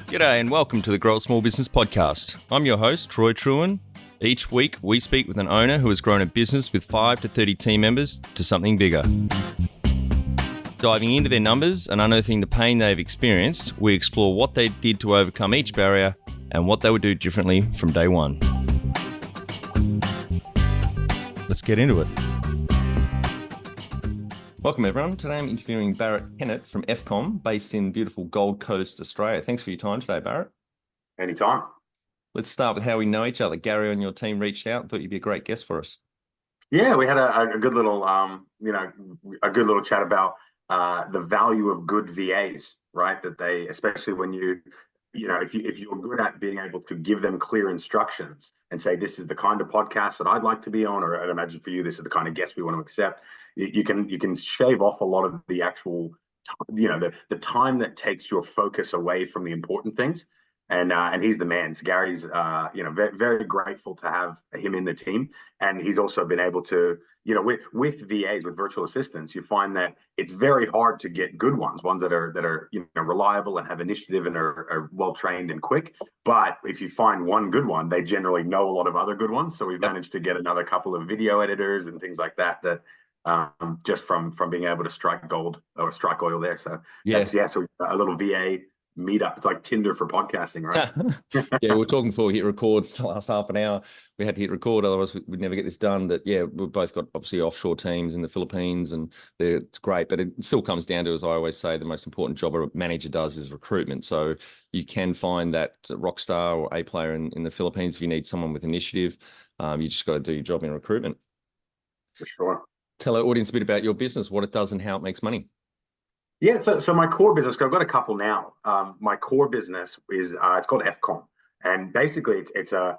G'day and welcome to the Grow a Small Business Podcast. I'm your host, Troy Trewin. Each week, we speak with an owner who has grown a business with 5 to 30 team members to something bigger. Diving into their numbers and unearthing the pain they've experienced, we explore what they did to overcome each barrier and what they would do differently from day one. Let's get into it. Welcome everyone. Today I'm interviewing Barratt Kennett from EFCOMM, based in beautiful Gold Coast, Australia. Thanks for your time today, Barratt. Anytime. Let's start with how we know each other. Gary on your team reached out and thought you'd be a great guest for us. Yeah, we had a good little, a good little chat about the value of good VAs, right? That they, especially when if you're good at being able to give them clear instructions and say, this is the kind of podcast that I'd like to be on, or I'd imagine for you, this is the kind of guest we want to accept. You can shave off a lot of the actual, the time that takes your focus away from the important things. And he's the man. So Gary's, very, very grateful to have him in the team. And he's also been able to, with VAs, with virtual assistants, you find that it's very hard to get good ones that are reliable and have initiative and are well trained and quick. But if you find one good one, they generally know a lot of other good ones. So we've managed to get another couple of video editors and things like that just from being able to strike gold or strike oil there. So so a little VA meetup. It's like Tinder for podcasting, right? Yeah, we were talking before we hit record for the last half an hour. We had to hit record, otherwise we'd never get this done. But yeah, we've both got obviously offshore teams in the Philippines, and it's great. But it still comes down to, as I always say, the most important job a manager does is recruitment. So you can find that rock star or A player in the Philippines if you need someone with initiative. You just got to do your job in recruitment. For sure. Tell our audience a bit about your business, what it does and how it makes money. Yeah, so my core business, I've got a couple now. My core business is it's called EFCOMM, and basically it's a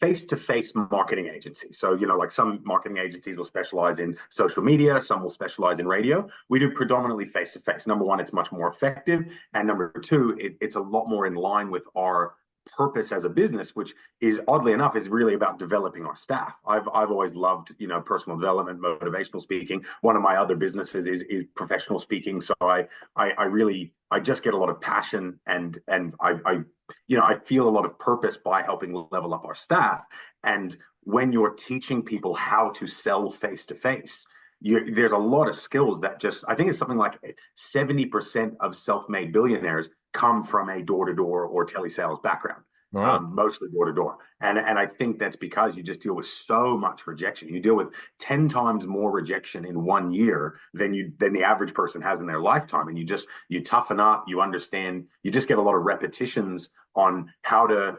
face-to-face marketing agency. So like some marketing agencies will specialize in social media, some will specialize in radio. We do predominantly face-to-face. Number one, it's much more effective, and number two, it's a lot more in line with our purpose as a business, which is oddly enough is really about developing our staff. I've always loved personal development, motivational speaking. One of my other businesses is professional speaking. So I just get a lot of passion and I feel a lot of purpose by helping level up our staff. And when you're teaching people how to sell face to face, there's a lot of skills that I think it's something like 70% of self-made billionaires come from a door-to-door or telesales background, right. Mostly door-to-door. And I think that's because you just deal with so much rejection. You deal with 10 times more rejection in 1 year than the average person has in their lifetime. And you toughen up, you understand, you just get a lot of repetitions on how to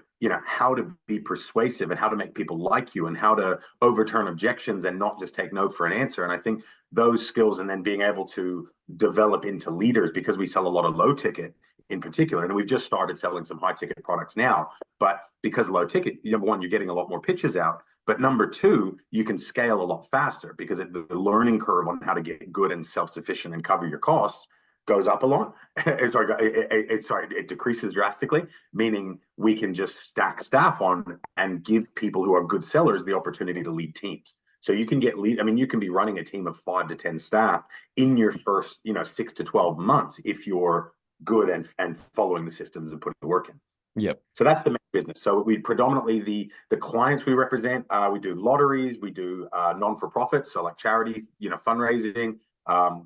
be persuasive and how to make people like you and how to overturn objections and not just take no for an answer. And I think those skills, and then being able to develop into leaders, because we sell a lot of low ticket in particular, and we've just started selling some high ticket products now, but because low ticket, number one, you're getting a lot more pitches out, but number two, you can scale a lot faster because the learning curve on how to get good and self-sufficient and cover your costs goes up a lot. It decreases drastically, meaning we can just stack staff on and give people who are good sellers the opportunity to lead teams. So you can you can be running a team of 5 to 10 staff in your first 6 to 12 months if you're good and following the systems and putting the work in. Yep. So that's the main business. So we predominantly the clients we represent, we do lotteries, we do non-for-profits, so like charity, fundraising.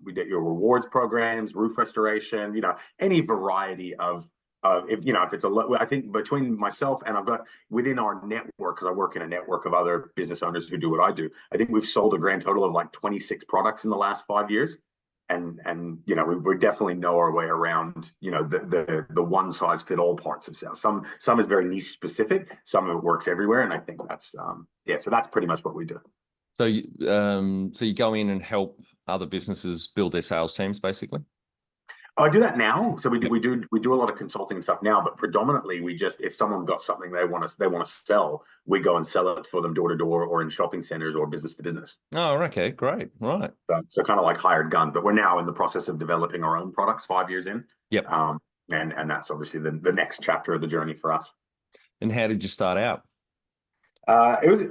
We do your rewards programs, roof restoration, any variety of if it's I think between myself and I've got within our network, because I work in a network of other business owners who do what I do, I think we've sold a grand total of like 26 products in the last 5 years. And we definitely know our way around the one size fit all parts of sales. Some is very niche specific, some of it works everywhere, and I think that's so that's pretty much what we do. So you go in and help other businesses build their sales teams, basically. I do that now. So we do a lot of consulting and stuff now, but predominantly if someone's got something they want to sell, we go and sell it for them door to door or in shopping centers or business to business. Oh, okay, great, right. So kind of like hired guns, but we're now in the process of developing our own products 5 years in. Yep. And that's obviously the next chapter of the journey for us. And how did you start out? It was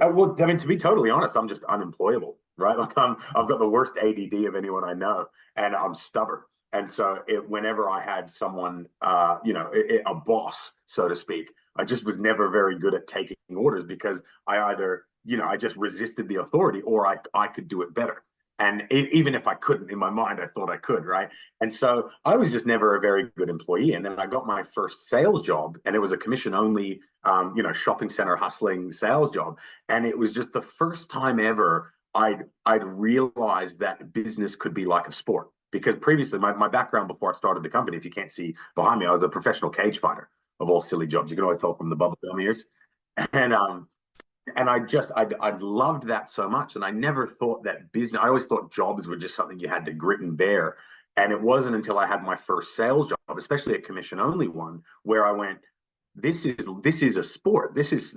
to be totally honest, I'm just unemployable, right? Like I've got the worst ADD of anyone I know, and I'm stubborn. And so whenever I had someone, a boss, so to speak, I just was never very good at taking orders because I either, I just resisted the authority or I could do it better. And even if I couldn't, in my mind, I thought I could, right? And so I was just never a very good employee. And then I got my first sales job, and it was a commission only, shopping center hustling sales job. And it was just the first time ever I'd realized that business could be like a sport. Because previously, my background before I started the company, if you can't see behind me, I was a professional cage fighter of all silly jobs. You can always tell from the bubble gum ears. And I loved that so much. And I never thought that business, I always thought jobs were just something you had to grit and bear. And it wasn't until I had my first sales job, especially a commission only one, where I went, this is a sport. This is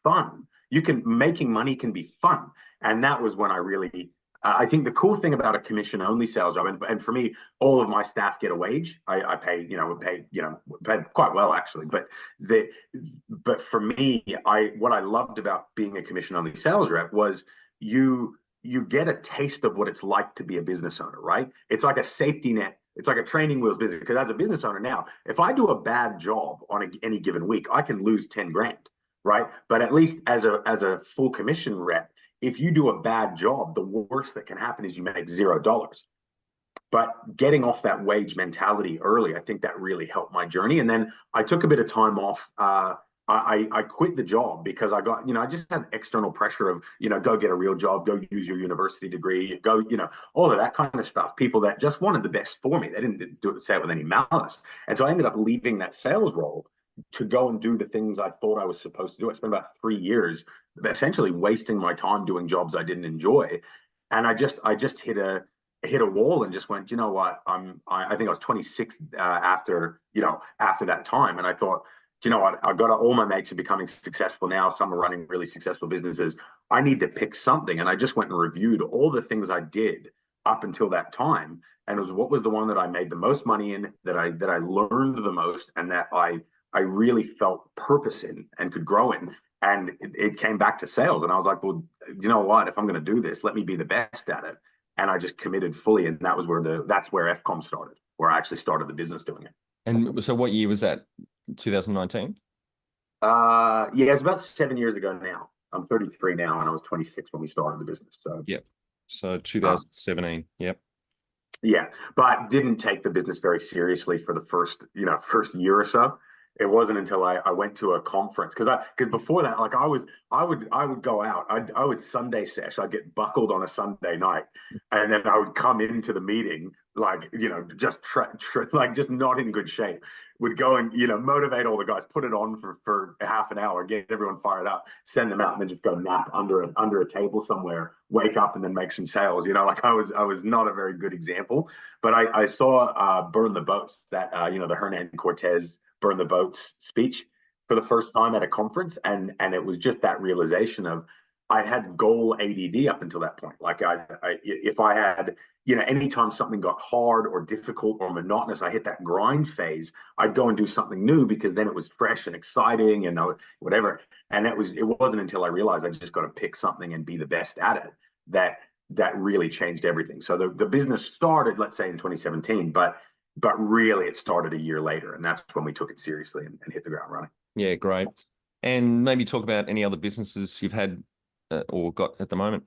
fun. Making money can be fun. And that was when I really, I think the cool thing about a commission only sales job, and for me, all of my staff get a wage. I pay, pay quite well actually. But for me, what I loved about being a commission only sales rep was you get a taste of what it's like to be a business owner, right? It's like a safety net. It's like a training wheels business. Because as a business owner now, if I do a bad job on any given week, I can lose 10 grand, right? But at least as a full commission rep, if you do a bad job, the worst that can happen is you make $0. But getting off that wage mentality early, I think that really helped my journey. And then I took a bit of time off. I quit the job because I got, I just had external pressure of, go get a real job, go use your university degree, go, all of that kind of stuff. People that just wanted the best for me. They didn't say it with any malice. And so I ended up leaving that sales role to go and do the things I thought I was supposed to do. I spent about 3 years essentially wasting my time doing jobs I didn't enjoy. And I just hit a wall and just went, you know what? I think I was 26 after that time. And I thought, you know what? All my mates are becoming successful now. Some are running really successful businesses. I need to pick something. And I just went and reviewed all the things I did up until that time. And it was what was the one that I made the most money in, that I learned the most, and that I really felt purpose in and could grow in. And it came back to sales. And I was like, well, you know what? If I'm going to do this, let me be the best at it. And I just committed fully. And that's where EFCOMM started, where I actually started the business doing it. And so what year was that? 2019? Yeah, it's about 7 years ago now. I'm 33 now, and I was 26 when we started the business. So yep. So 2017. Yep. Yeah, but didn't take the business very seriously for the first year or so. It wasn't until I went to a conference because before that, like I would go out. I would Sunday sesh. I'd get buckled on a Sunday night, and then I would come into the meeting like just like just not in good shape. Would go and motivate all the guys, put it on for half an hour, get everyone fired up, send them out, and then just go nap under a table somewhere. Wake up and then make some sales. Like I was not a very good example, but I saw Burn the Boats, that the Hernan Cortez Burn the Boats speech for the first time at a conference, and it was just that realization of I had goal ADD up until that point. Like if I had anytime something got hard or difficult or monotonous, I hit that grind phase, I'd go and do something new because then it was fresh and exciting and whatever. And it wasn't until I realized I just got to pick something and be the best at it that really changed everything. So the business started, let's say, in 2017, but really it started a year later, and that's when we took it seriously and hit the ground running. Yeah, great. And maybe talk about any other businesses you've had or got at the moment.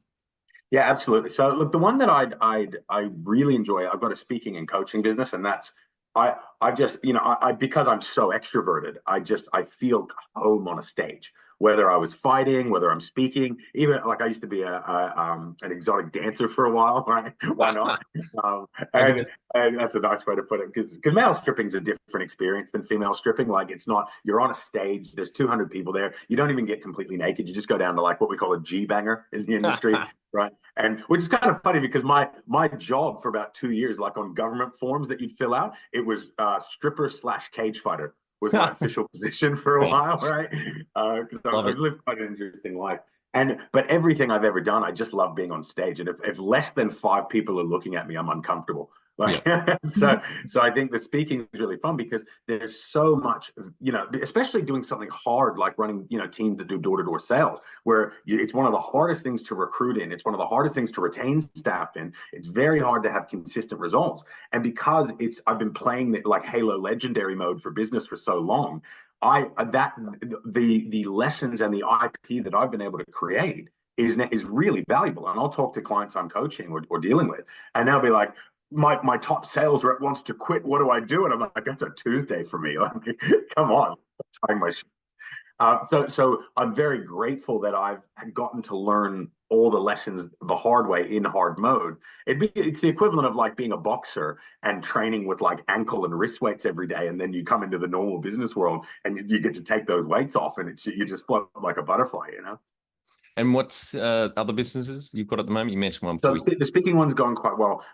Yeah, absolutely. So look, the one that I really enjoy, I've got a speaking and coaching business, and that's I just because I'm so extroverted, I feel home on a stage. Whether I was fighting, whether I'm speaking, even like I used to be an exotic dancer for a while, right? Why not? And that's a nice way to put it, because male stripping is a different experience than female stripping. Like it's not, you're on a stage, there's 200 people there, you don't even get completely naked, you just go down to like what we call a G banger in the industry, right? And which is kind of funny because my job for about 2 years, like on government forms that you'd fill out, it was stripper / cage fighter was my official position for a while, right? Because I've lived quite an interesting life. But everything I've ever done, I just love being on stage. And if less than 5 people are looking at me, I'm uncomfortable. Yeah. Like, so I think the speaking is really fun because there's so much, especially doing something hard like running, teams that do door-to-door sales, where it's one of the hardest things to recruit in. It's one of the hardest things to retain staff in. It's very hard to have consistent results. And because I've been playing like Halo Legendary mode for business for so long, the lessons and the IP that I've been able to create is really valuable. And I'll talk to clients I'm coaching or dealing with, and they'll be like, my top sales rep wants to quit. What do I do? And I'm like, that's a Tuesday for me. Like, come on, tying my so I'm very grateful that I've gotten to learn all the lessons the hard way in hard mode. It's the equivalent of like being a boxer and training with like ankle and wrist weights every day, and then you come into the normal business world and you get to take those weights off, and you just float like a butterfly. And what's other businesses you've got at the moment? You mentioned one So before. the speaking one's going quite well.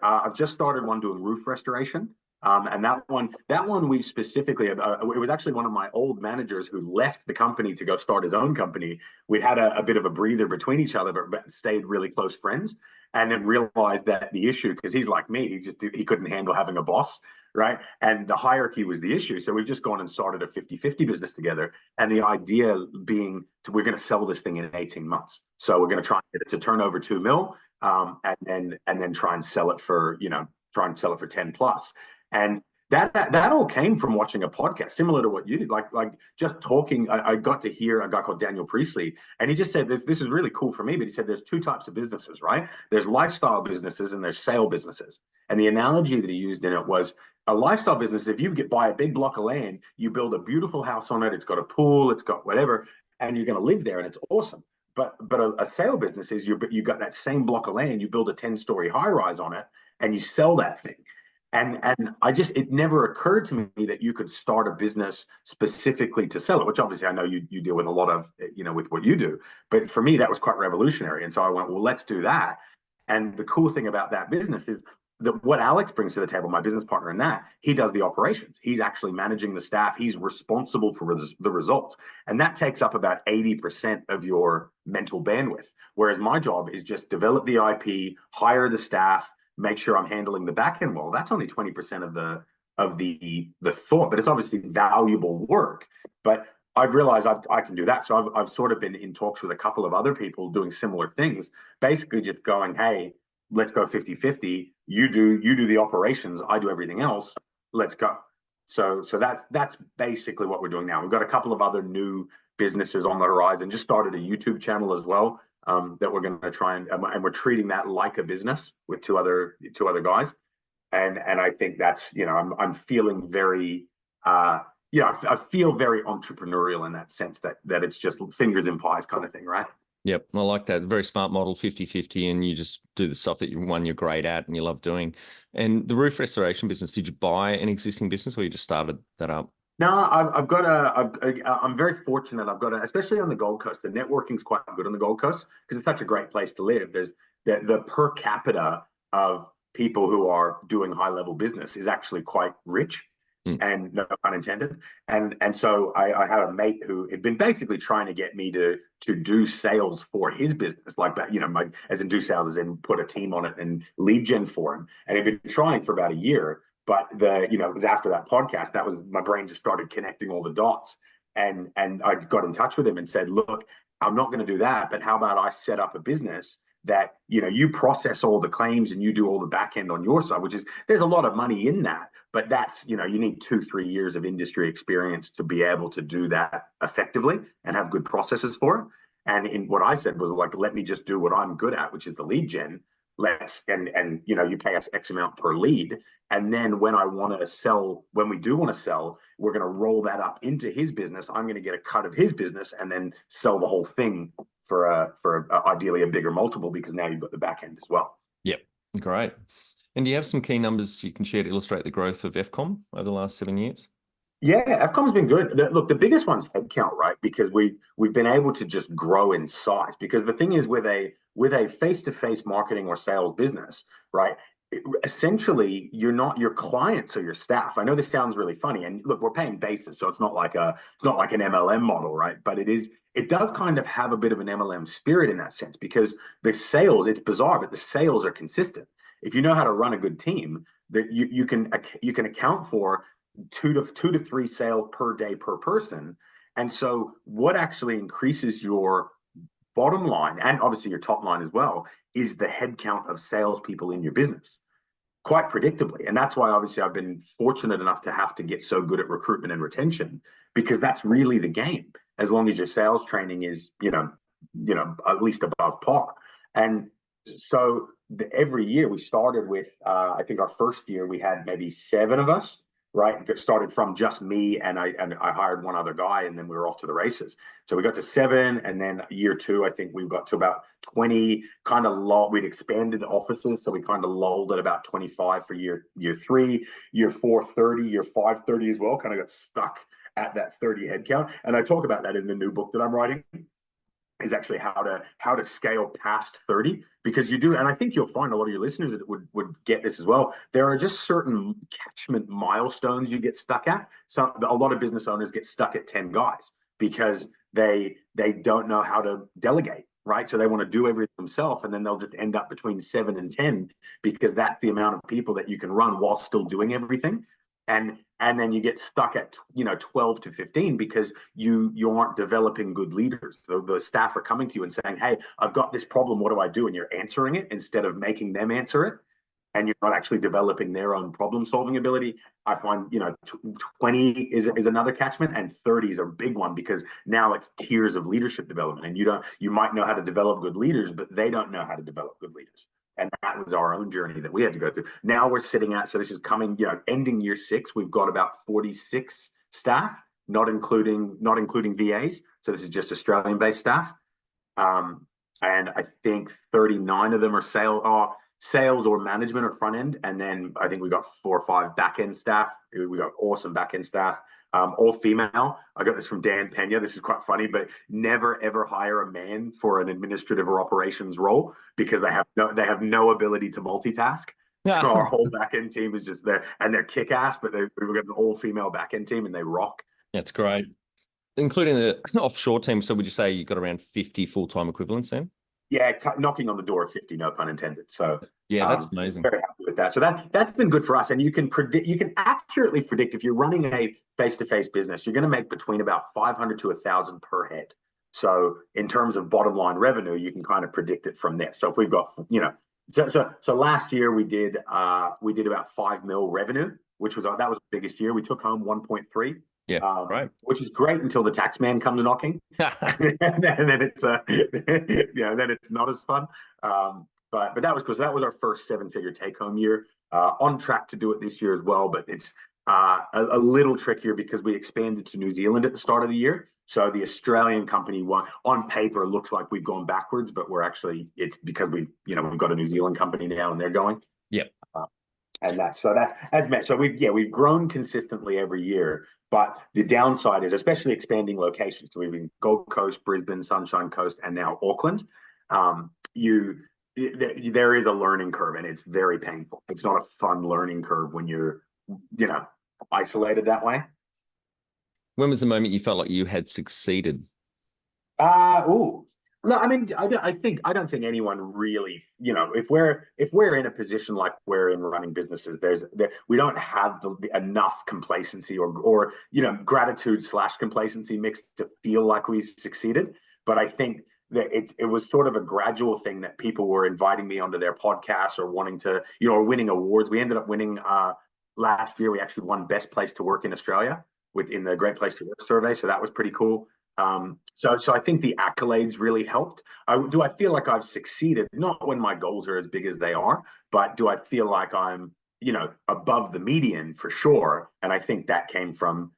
I've just started one doing roof restoration. And that one we specifically, it was actually one of my old managers who left the company to go start his own company. We had a bit of a breather between each other, but stayed really close friends. And then realized that the issue, because he's like me, he couldn't handle having a boss, right? And the hierarchy was the issue. So we've just gone and started a 50-50 business together. And the idea being we're going to sell this thing in 18 months. So we're going to try and get it to turn over 2 mil, and then try and sell it for 10 plus. And that all came from watching a podcast similar to what you did, like just talking. I got to hear a guy called Daniel Priestley, and he just said this is really cool for me. But he said there's two types of businesses, right? There's lifestyle businesses and there's sale businesses. And the analogy that he used in it was a lifestyle business. If you buy a big block of land, you build a beautiful house on it. It's got a pool, it's got whatever, and you're going to live there, and it's awesome. But a sale business is you got that same block of land, you build a 10-story high rise on it, and you sell that thing. And it never occurred to me that you could start a business specifically to sell it, which obviously I know you deal with a lot of, with what you do. But for me, that was quite revolutionary. And so I went, well, let's do that. And the cool thing about that business is that what Alex brings to the table, my business partner in that, he does the operations. He's actually managing the staff. He's responsible for the results. And that takes up about 80% of your mental bandwidth. Whereas my job is just develop the IP, hire the staff, make sure I'm handling the back end. Well, that's only 20% of the thought, but it's obviously valuable work. But I've realized I can do that. So I've sort of been in talks with a couple of other people doing similar things, basically just going, hey, let's go 50-50. You do the operations, I do everything else. Let's go. So that's basically what we're doing now. We've got a couple of other new businesses on the horizon. Just started a YouTube channel as well. That we're going to try and we're treating that like a business with two other guys, and I think that's I'm feeling very I feel very entrepreneurial in that sense that it's just fingers in pies kind of thing, right? Yep, I like that. Very smart model, 50-50, and you just do the stuff that you're great at and you love doing. And the roof restoration business, did you buy an existing business or you just started that up? No, I'm very fortunate. Especially on the Gold Coast, the networking's quite good on the Gold Coast because it's such a great place to live. There's the per capita of people who are doing high level business is actually quite rich, and no pun intended. And so I had a mate who had been basically trying to get me to do sales for his business, like that, as in do sales, as in put a team on it and lead gen for him. And he'd been trying for about a year. But it was after that podcast, that was my brain just started connecting all the dots. And I got in touch with him and said, look, I'm not going to do that, but how about I set up a business that, you process all the claims and you do all the back end on your side, which is, there's a lot of money in that, but that's, you need 2-3 years of industry experience to be able to do that effectively and have good processes for it. And what I said was like, let me just do what I'm good at, which is the lead gen. You pay us X amount per lead. And then when we do want to sell, we're going to roll that up into his business. I'm going to get a cut of his business and then sell the whole thing for ideally a bigger multiple, because now you've got the back end as well. Yep. Great. And do you have some key numbers you can share to illustrate the growth of EFCOMM over the last 7 years? Yeah, EFCOMM's been good. Look, the biggest one's headcount, right? Because we've been able to just grow in size. Because the thing is, with a face-to-face marketing or sales business, right? Essentially, you're not your clients or your staff. I know this sounds really funny, and look, we're paying basis, so it's not like an MLM model, right? But it does kind of have a bit of an MLM spirit in that sense, because the sales, it's bizarre, but the sales are consistent. if you know how to run a good team, that you can account for two to three sales per day per person. And so what actually increases your bottom line, and obviously your top line as well, is the headcount of salespeople in your business, quite predictably. And that's why obviously I've been fortunate enough to have to get so good at recruitment and retention, because that's really the game. As long as your sales training is, at least above par. And so every year we started with, I think our first year we had maybe 7 of us, right? It started from just me, and I hired one other guy, and then we were off to the races. So we got to 7, and then year 2, I think we got to about 20. Kind of we'd expanded offices, so we kind of lulled at about 25 for year 3, year 4 30, year 5 30 as well. Kind of got stuck at that 30 headcount, and I talk about that in the new book that I'm writing. Is actually how to scale past 30, because you do, and I think you'll find a lot of your listeners that would get this as well. There are just certain catchment milestones you get stuck at. So a lot of business owners get stuck at 10 guys because they don't know how to delegate, right? So they want to do everything themselves, and then they'll just end up between 7 and 10 because that's the amount of people that you can run while still doing everything. And then you get stuck at 12 to 15 because you aren't developing good leaders. So the staff are coming to you and saying, "Hey, I've got this problem. What do I do?" And you're answering it instead of making them answer it, and you're not actually developing their own problem solving ability. I find 20 is another catchment, and 30 is a big one, because now it's tiers of leadership development, and you might know how to develop good leaders, but they don't know how to develop good leaders. And that was our own journey that we had to go through. Now we're sitting at, so this is coming, ending year 6, we've got about 46 staff, not including VAs. So this is just Australian-based staff. And I think 39 of them are sales or management or front end. And then I think we got 4 or 5 back end staff. We got awesome back end staff. All female. I got this from Dan Pena. This is quite funny, but never ever hire a man for an administrative or operations role, because they have no ability to multitask. Yeah. So our whole back end team is just there, and they're kick ass. But we've got an all female back end team, and they rock. That's great, including the offshore team. So would you say you got around 50 full-time equivalents then? Yeah, knocking on the door of 50, no pun intended. So yeah, that's amazing. Very happy with that. So that's been good for us. And you can accurately predict, if you're running a face-to-face business, you're going to make between about 500 to 1,000 per head. So in terms of bottom line revenue, you can kind of predict it from there. So if we've got, so last year we did about 5 mil revenue, that was the biggest year. We took home 1.3. Yeah, right. Which is great until the tax man comes knocking, and then it's then it's not as fun. But that was because that was our first 7-figure take-home year. On track to do it this year as well, but it's a little trickier because we expanded to New Zealand at the start of the year. So the Australian company on paper looks like we've gone backwards, but it's because we've got a New Zealand company now, and they're going. Yep. And that's meant. So we've grown consistently every year. But the downside is, especially expanding locations. So we've been Gold Coast, Brisbane, Sunshine Coast, and now Auckland. There is a learning curve, and it's very painful. It's not a fun learning curve when you're, isolated that way. When was the moment you felt like you had succeeded? No, I mean, I don't think anyone really, if we're in a position like we're in running businesses, we don't have enough complacency or gratitude / complacency mixed to feel like we've succeeded. But I think that it was sort of a gradual thing that people were inviting me onto their podcasts or wanting to, or winning awards. We ended up winning last year. We actually won Best Place to Work in Australia within the Great Place to Work survey. So that was pretty cool. So I think the accolades really helped. Do I feel like I've succeeded? Not when my goals are as big as they are, but do I feel like I'm, above the median for sure? And I think that came from,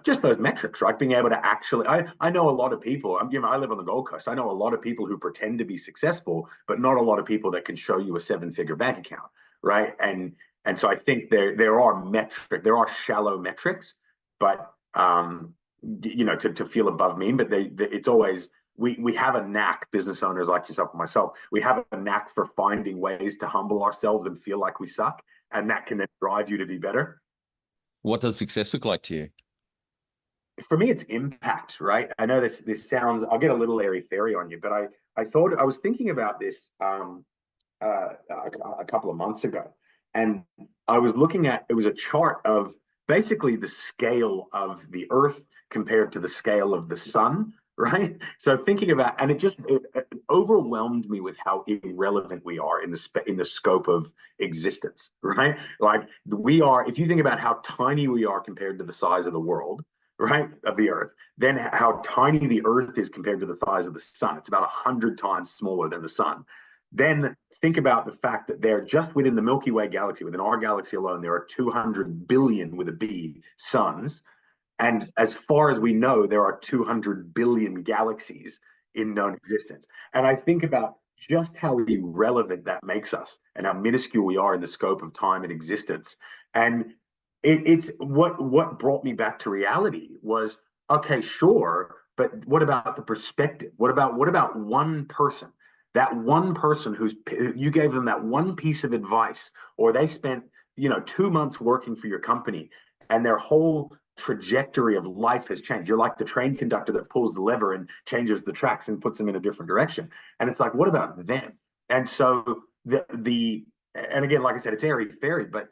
just those metrics, right? Being able to actually, I know a lot of people, I live on the Gold Coast. I know a lot of people who pretend to be successful, but not a lot of people that can show you a 7-figure bank account, right? And so I think there are shallow metrics, but, to feel above mean, but it's always, we have a knack, business owners like yourself and myself, we have a knack for finding ways to humble ourselves and feel like we suck. And that can then drive you to be better. What does success look like to you? For me, it's impact, right? I know this sounds, I'll get a little airy fairy on you, but I was thinking about this. a couple of months ago, and I was looking at, it was a chart of basically the scale of the Earth compared to the scale of the sun, right? So thinking about, and it overwhelmed me with how irrelevant we are in the scope of existence, right? Like we are, if you think about how tiny we are compared to the size of the world, right, of the Earth, then how tiny the Earth is compared to the size of the sun. It's about 100 times smaller than the sun. Then think about the fact that they're just within the Milky Way galaxy, within our galaxy alone, there are 200 billion with a B suns. And as far as we know, there are 200 billion galaxies in known existence. And I think about just how irrelevant that makes us and how minuscule we are in the scope of time and existence. And it's what brought me back to reality was, okay, sure, but what about the perspective? What about one person? That one person who's, you gave them that one piece of advice, or they spent 2 months working for your company, and their whole trajectory of life has changed. You're like the train conductor that pulls the lever and changes the tracks and puts them in a different direction. And it's like, what about them? And so and again, like I said, it's airy fairy, but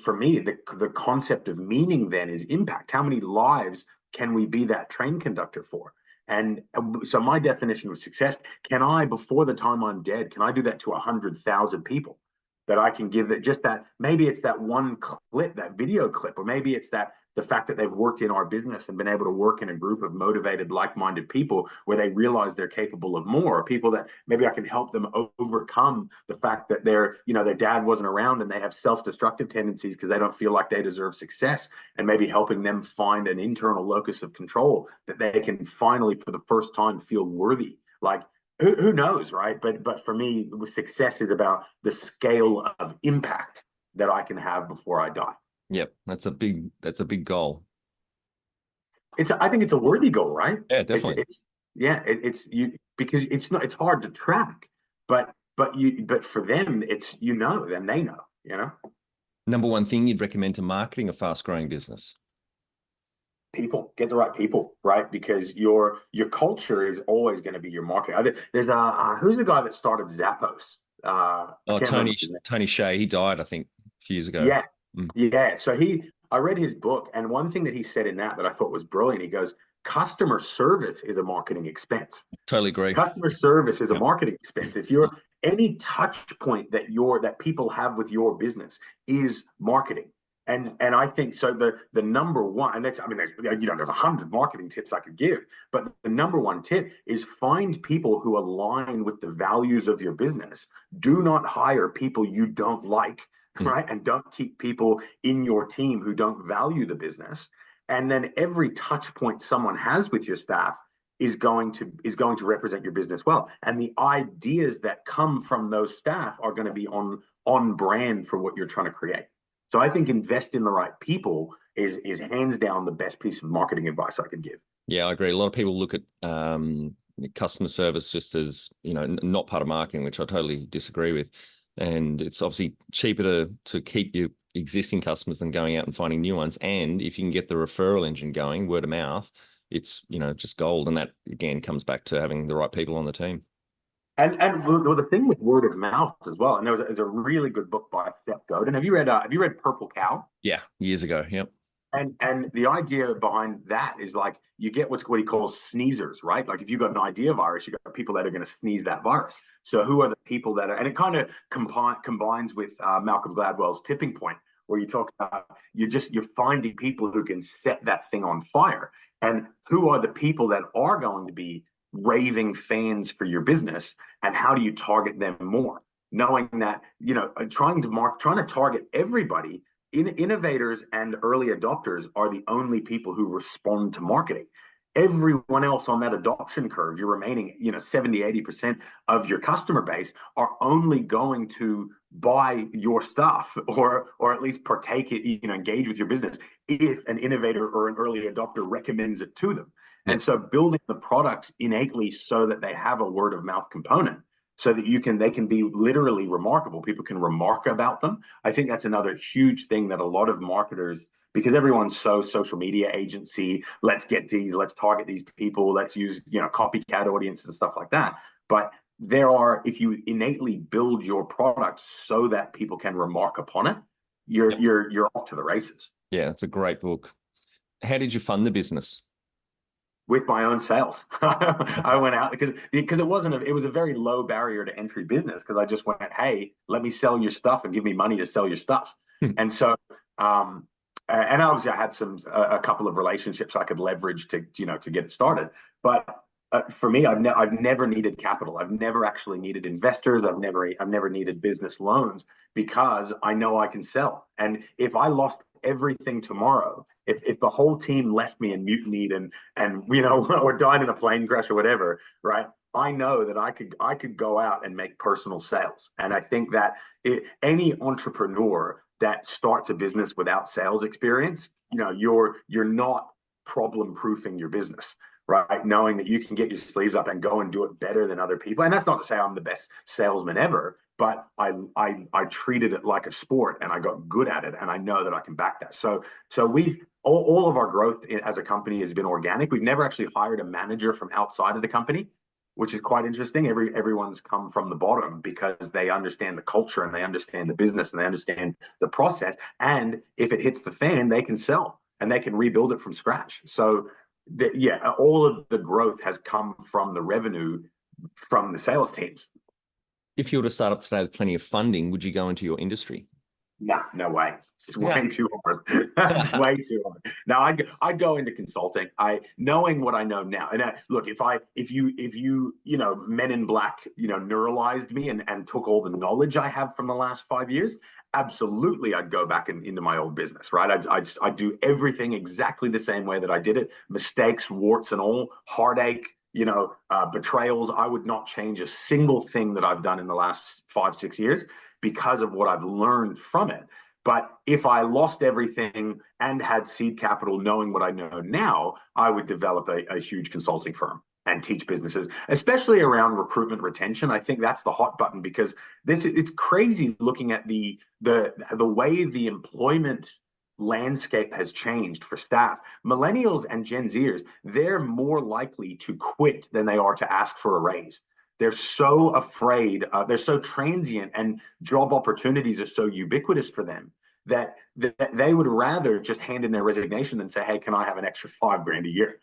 for me, the concept of meaning then is impact. How many lives can we be that train conductor for? And so my definition of success, can I, before the time I'm dead, can I do that to 100,000 people? That I can give that, just that, maybe it's that one clip, that video clip, or maybe it's that the fact that they've worked in our business and been able to work in a group of motivated, like-minded people where they realize they're capable of more, people that maybe I can help them overcome the fact that their dad wasn't around and they have self-destructive tendencies because they don't feel like they deserve success, and maybe helping them find an internal locus of control that they can finally, for the first time, feel worthy. Like, who knows, right? But for me, success is about the scale of impact that I can have before I die. Yep, that's a big goal. I think it's a worthy goal, right? Yeah, definitely. It's you, because it's hard to track, but for them, then they know. Number one thing you'd recommend to marketing a fast-growing business? People, get the right people, right? Because your culture is always going to be your market. There's who's the guy that started Zappos? Tony Hsieh. He died, I think, a few years ago. Yeah. Yeah. So I read his book, and one thing that he said in that I thought was brilliant. He goes, customer service is a marketing expense. Totally agree. Customer service is a marketing expense. If you're any touch point that people have with your business is marketing. And I think so. The number one, and there's 100 marketing tips I could give, but the number one tip is find people who align with the values of your business. Do not hire people you don't like, right? And don't keep people in your team who don't value the business. And then every touch point someone has with your staff is going to represent your business well. And the ideas that come from those staff are going to be on brand for what you're trying to create. So I think invest in the right people is hands down the best piece of marketing advice I could give. Yeah, I agree. A lot of people look at customer service just as, not part of marketing, which I totally disagree with. And it's obviously cheaper to keep your existing customers than going out and finding new ones. And if you can get the referral engine going, word of mouth, it's, just gold. And that, again, comes back to having the right people on the team. And the thing with word of mouth as well, and there's a really good book by Seth Godin. Have you read Purple Cow? Yeah, years ago. Yep. And the idea behind that is like you get what he calls sneezers, right? Like if you've got an idea virus, you've got people that are going to sneeze that virus. So who are the people that are, and it kind of combines with Malcolm Gladwell's tipping point, where you talk about you're finding people who can set that thing on fire. And who are the people that are going to be raving fans for your business, and how do you target them more? Knowing that, trying to target everybody. Innovators and early adopters are the only people who respond to marketing. Everyone else on that adoption curve, your remaining 70-80% of your customer base, are only going to buy your stuff or at least partake it, engage with your business if an innovator or an early adopter recommends it to them. And so building the products innately so that they have a word of mouth component, so that they can be literally remarkable. People can remark about them. I think that's another huge thing that a lot of marketers, because everyone's so social media agency, let's target these people, let's use, copycat audiences and stuff like that. But if you innately build your product so that people can remark upon it, you're off to the races. Yeah, it's a great book. How did you fund the business? With my own sales. I went out because it was a very low barrier to entry business, because I just went, hey, let me sell your stuff and give me money to sell your stuff. And so and obviously I had a couple of relationships I could leverage to get it started. But for me, I've never needed capital. I've never actually needed investors. I've never needed business loans, because I know I can sell. And if I lost everything tomorrow, if the whole team left me and mutinied and or died in a plane crash or whatever, right? I know that I could go out and make personal sales. And I think that any entrepreneur that starts a business without sales experience, you're not problem proofing your business, right? Knowing that you can get your sleeves up and go and do it better than other people. And that's not to say I'm the best salesman ever, but I treated it like a sport, and I got good at it, and I know that I can back that. So all of our growth as a company has been organic. We've never actually hired a manager from outside of the company, which is quite interesting. Everyone's come from the bottom, because they understand the culture and they understand the business and they understand the process. And if it hits the fan, they can sell and they can rebuild it from scratch. So all of the growth has come from the revenue from the sales teams. If you were to start up today with plenty of funding, would you go into your industry? No way. It's way too hard. It's way too hard. Now I'd go into consulting. Knowing what I know now. And look, if you Men in Black, neuralized me and took all the knowledge I have from the last 5 years, absolutely I'd go back into my old business, right? I'd do everything exactly the same way that I did it. Mistakes, warts and all, heartache, betrayals. I would not change a single thing that I've done in the last 5-6 years, because of what I've learned from it. But if I lost everything and had seed capital, knowing what I know now, I would develop a huge consulting firm and teach businesses, especially around recruitment retention. I think that's the hot button, because it's crazy looking at the way the employment landscape has changed for staff. Millennials and Gen Zers, they're more likely to quit than they are to ask for a raise. They're so afraid, they're so transient, and job opportunities are so ubiquitous for them that they would rather just hand in their resignation than say, hey, can I have an extra $5,000 a year?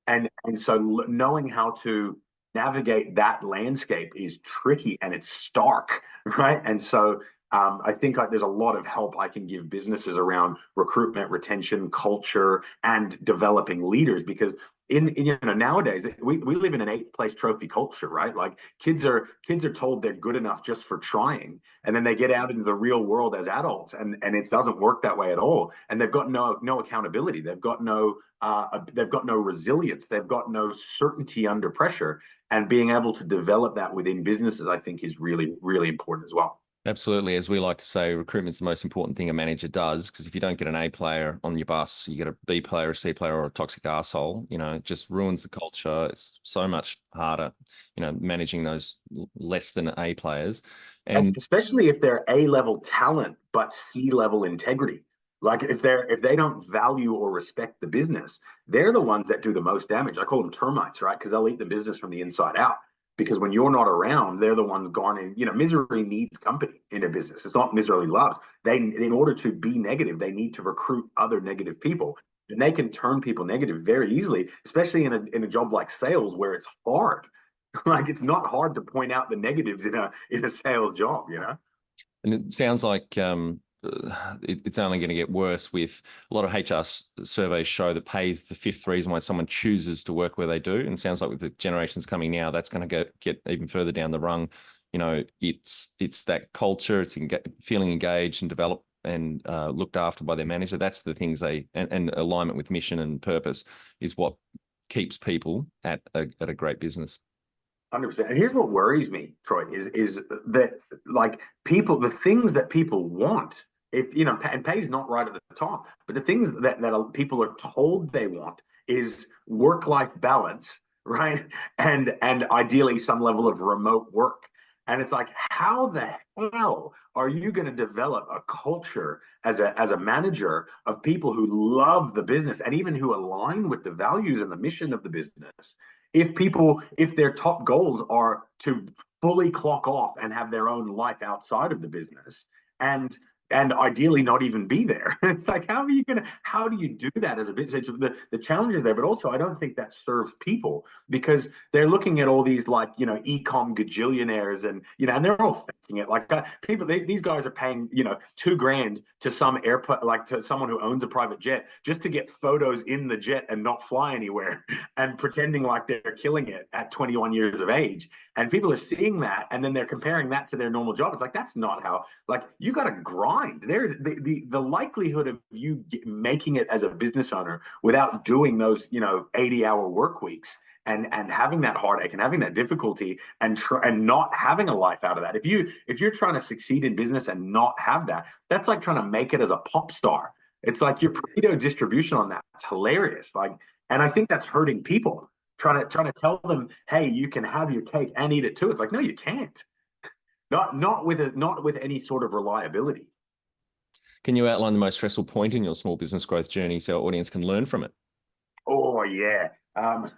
And so knowing how to navigate that landscape is tricky, and it's stark, right? And so I think there's a lot of help I can give businesses around recruitment, retention, culture, and developing leaders, because nowadays we live in an 8th place trophy culture, right? Like kids are told they're good enough just for trying, and then they get out into the real world as adults, and it doesn't work that way at all. And they've got no accountability. They've got no resilience. They've got no certainty under pressure. And being able to develop that within businesses, I think, is really, really important as well. Absolutely. As we like to say, recruitment's the most important thing a manager does, because if you don't get an A player on your bus, you get a B player, a C player, or a toxic asshole, it just ruins the culture. It's so much harder, managing those less than A players. And especially if they're A-level talent, but C-level integrity. Like if they don't value or respect the business, they're the ones that do the most damage. I call them termites, right? Because they'll eat the business from the inside out. Because when you're not around, they're the ones garnering. Misery needs company in a business. It's not misery loves. In order to be negative, they need to recruit other negative people, and they can turn people negative very easily, especially in a job like sales, where it's hard. Like it's not hard to point out the negatives in a sales job, And it sounds like it's only going to get worse. With a lot of HR surveys show that pay is the 5th reason why someone chooses to work where they do. And it sounds like with the generations coming now, that's going to get even further down the rung. It's that culture, it's feeling engaged and developed and looked after by their manager. That's the things and alignment with mission and purpose is what keeps people at a great business. 100%. And here's what worries me, Troy, is that like the things that people want, and pay is not right at the top, but the things that people are told they want is work-life balance, right? And ideally some level of remote work. And it's like, how the hell are you going to develop a culture as a manager of people who love the business and even who align with the values and the mission of the business if their top goals are to fully clock off and have their own life outside of the business, and ideally not even be there. It's like, how do you do that as a business? The challenge is there, but also I don't think that serves people, because they're looking at all these, like, e-com gajillionaires, and, and they're all faking it. Like, these guys are paying, $2,000 to some airport, like to someone who owns a private jet, just to get photos in the jet and not fly anywhere, and pretending like they're killing it at 21 years of age. And people are seeing that, and then they're comparing that to their normal job. It's like, that's not how, like, you got to grind. There's the likelihood of you making it as a business owner without doing those, 80-hour work weeks, and having that heartache and having that difficulty, and not having a life out of that. If you're trying to succeed in business and not have that, that's like trying to make it as a pop star. It's like your Pareto distribution on that. It's hilarious. Like, and I think that's hurting people. Trying to tell them, hey, you can have your cake and eat it too. It's like, no, you can't. Not with any sort of reliability. Can you outline the most stressful point in your small business growth journey so our audience can learn from it? Oh yeah.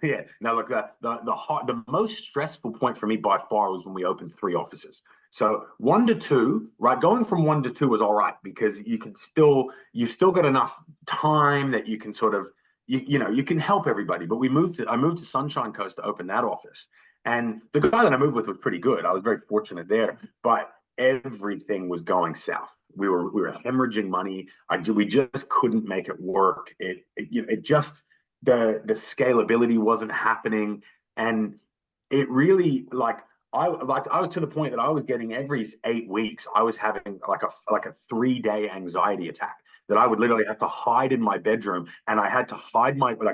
Yeah. Now look, the most stressful point for me by far was when we opened 3 offices. So 1 to 2, right? Going from 1 to 2 was all right, because you've still got enough time that you can sort of, you can help everybody. But I moved to Sunshine Coast to open that office. And the guy that I moved with was pretty good. I was very fortunate there, but everything was going south. We were hemorrhaging money. We just couldn't make it work. It just, the scalability wasn't happening. And it really, I was to the point that I was getting, every 8 weeks, I was having like a 3-day anxiety attack, that I would literally have to hide in my bedroom, and I had to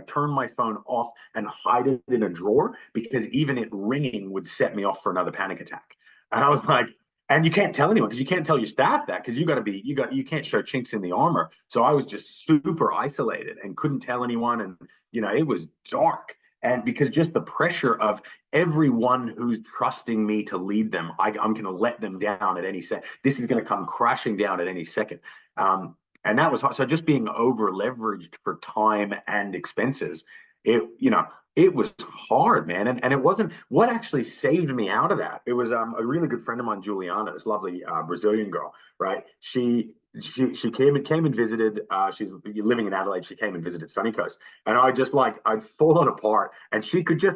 turn my phone off and hide it in a drawer, because even it ringing would set me off for another panic attack. And I was like, and you can't tell anyone, because you can't tell your staff that, because you can't show chinks in the armor. So I was just super isolated and couldn't tell anyone. And, it was dark. And because just the pressure of everyone who's trusting me to lead them, I'm going to let them down at any second. This is going to come crashing down at any second. And that was hard. So just being over leveraged for time and expenses, it was hard, man. And it wasn't what actually saved me out of that. It was a really good friend of mine, Juliana, this lovely Brazilian girl, right? She came and visited. She's living in Adelaide. She came and visited Sunny Coast, and I'd fallen apart. And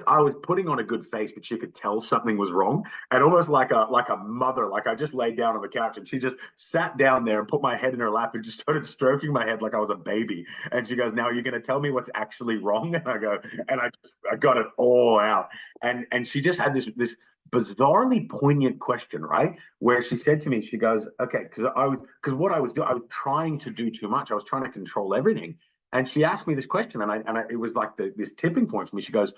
I was putting on a good face, but she could tell something was wrong. And almost like a mother, like I just laid down on the couch, and she just sat down there and put my head in her lap and just started stroking my head like I was a baby. And she goes, "Now you're going to tell me what's actually wrong?" And I go, and I got it all out. And she just had this bizarrely poignant question, right? Where she said to me, she goes, okay, because what I was doing, I was trying to do too much. I was trying to control everything. And she asked me this question, and it was like this tipping point for me. She goes,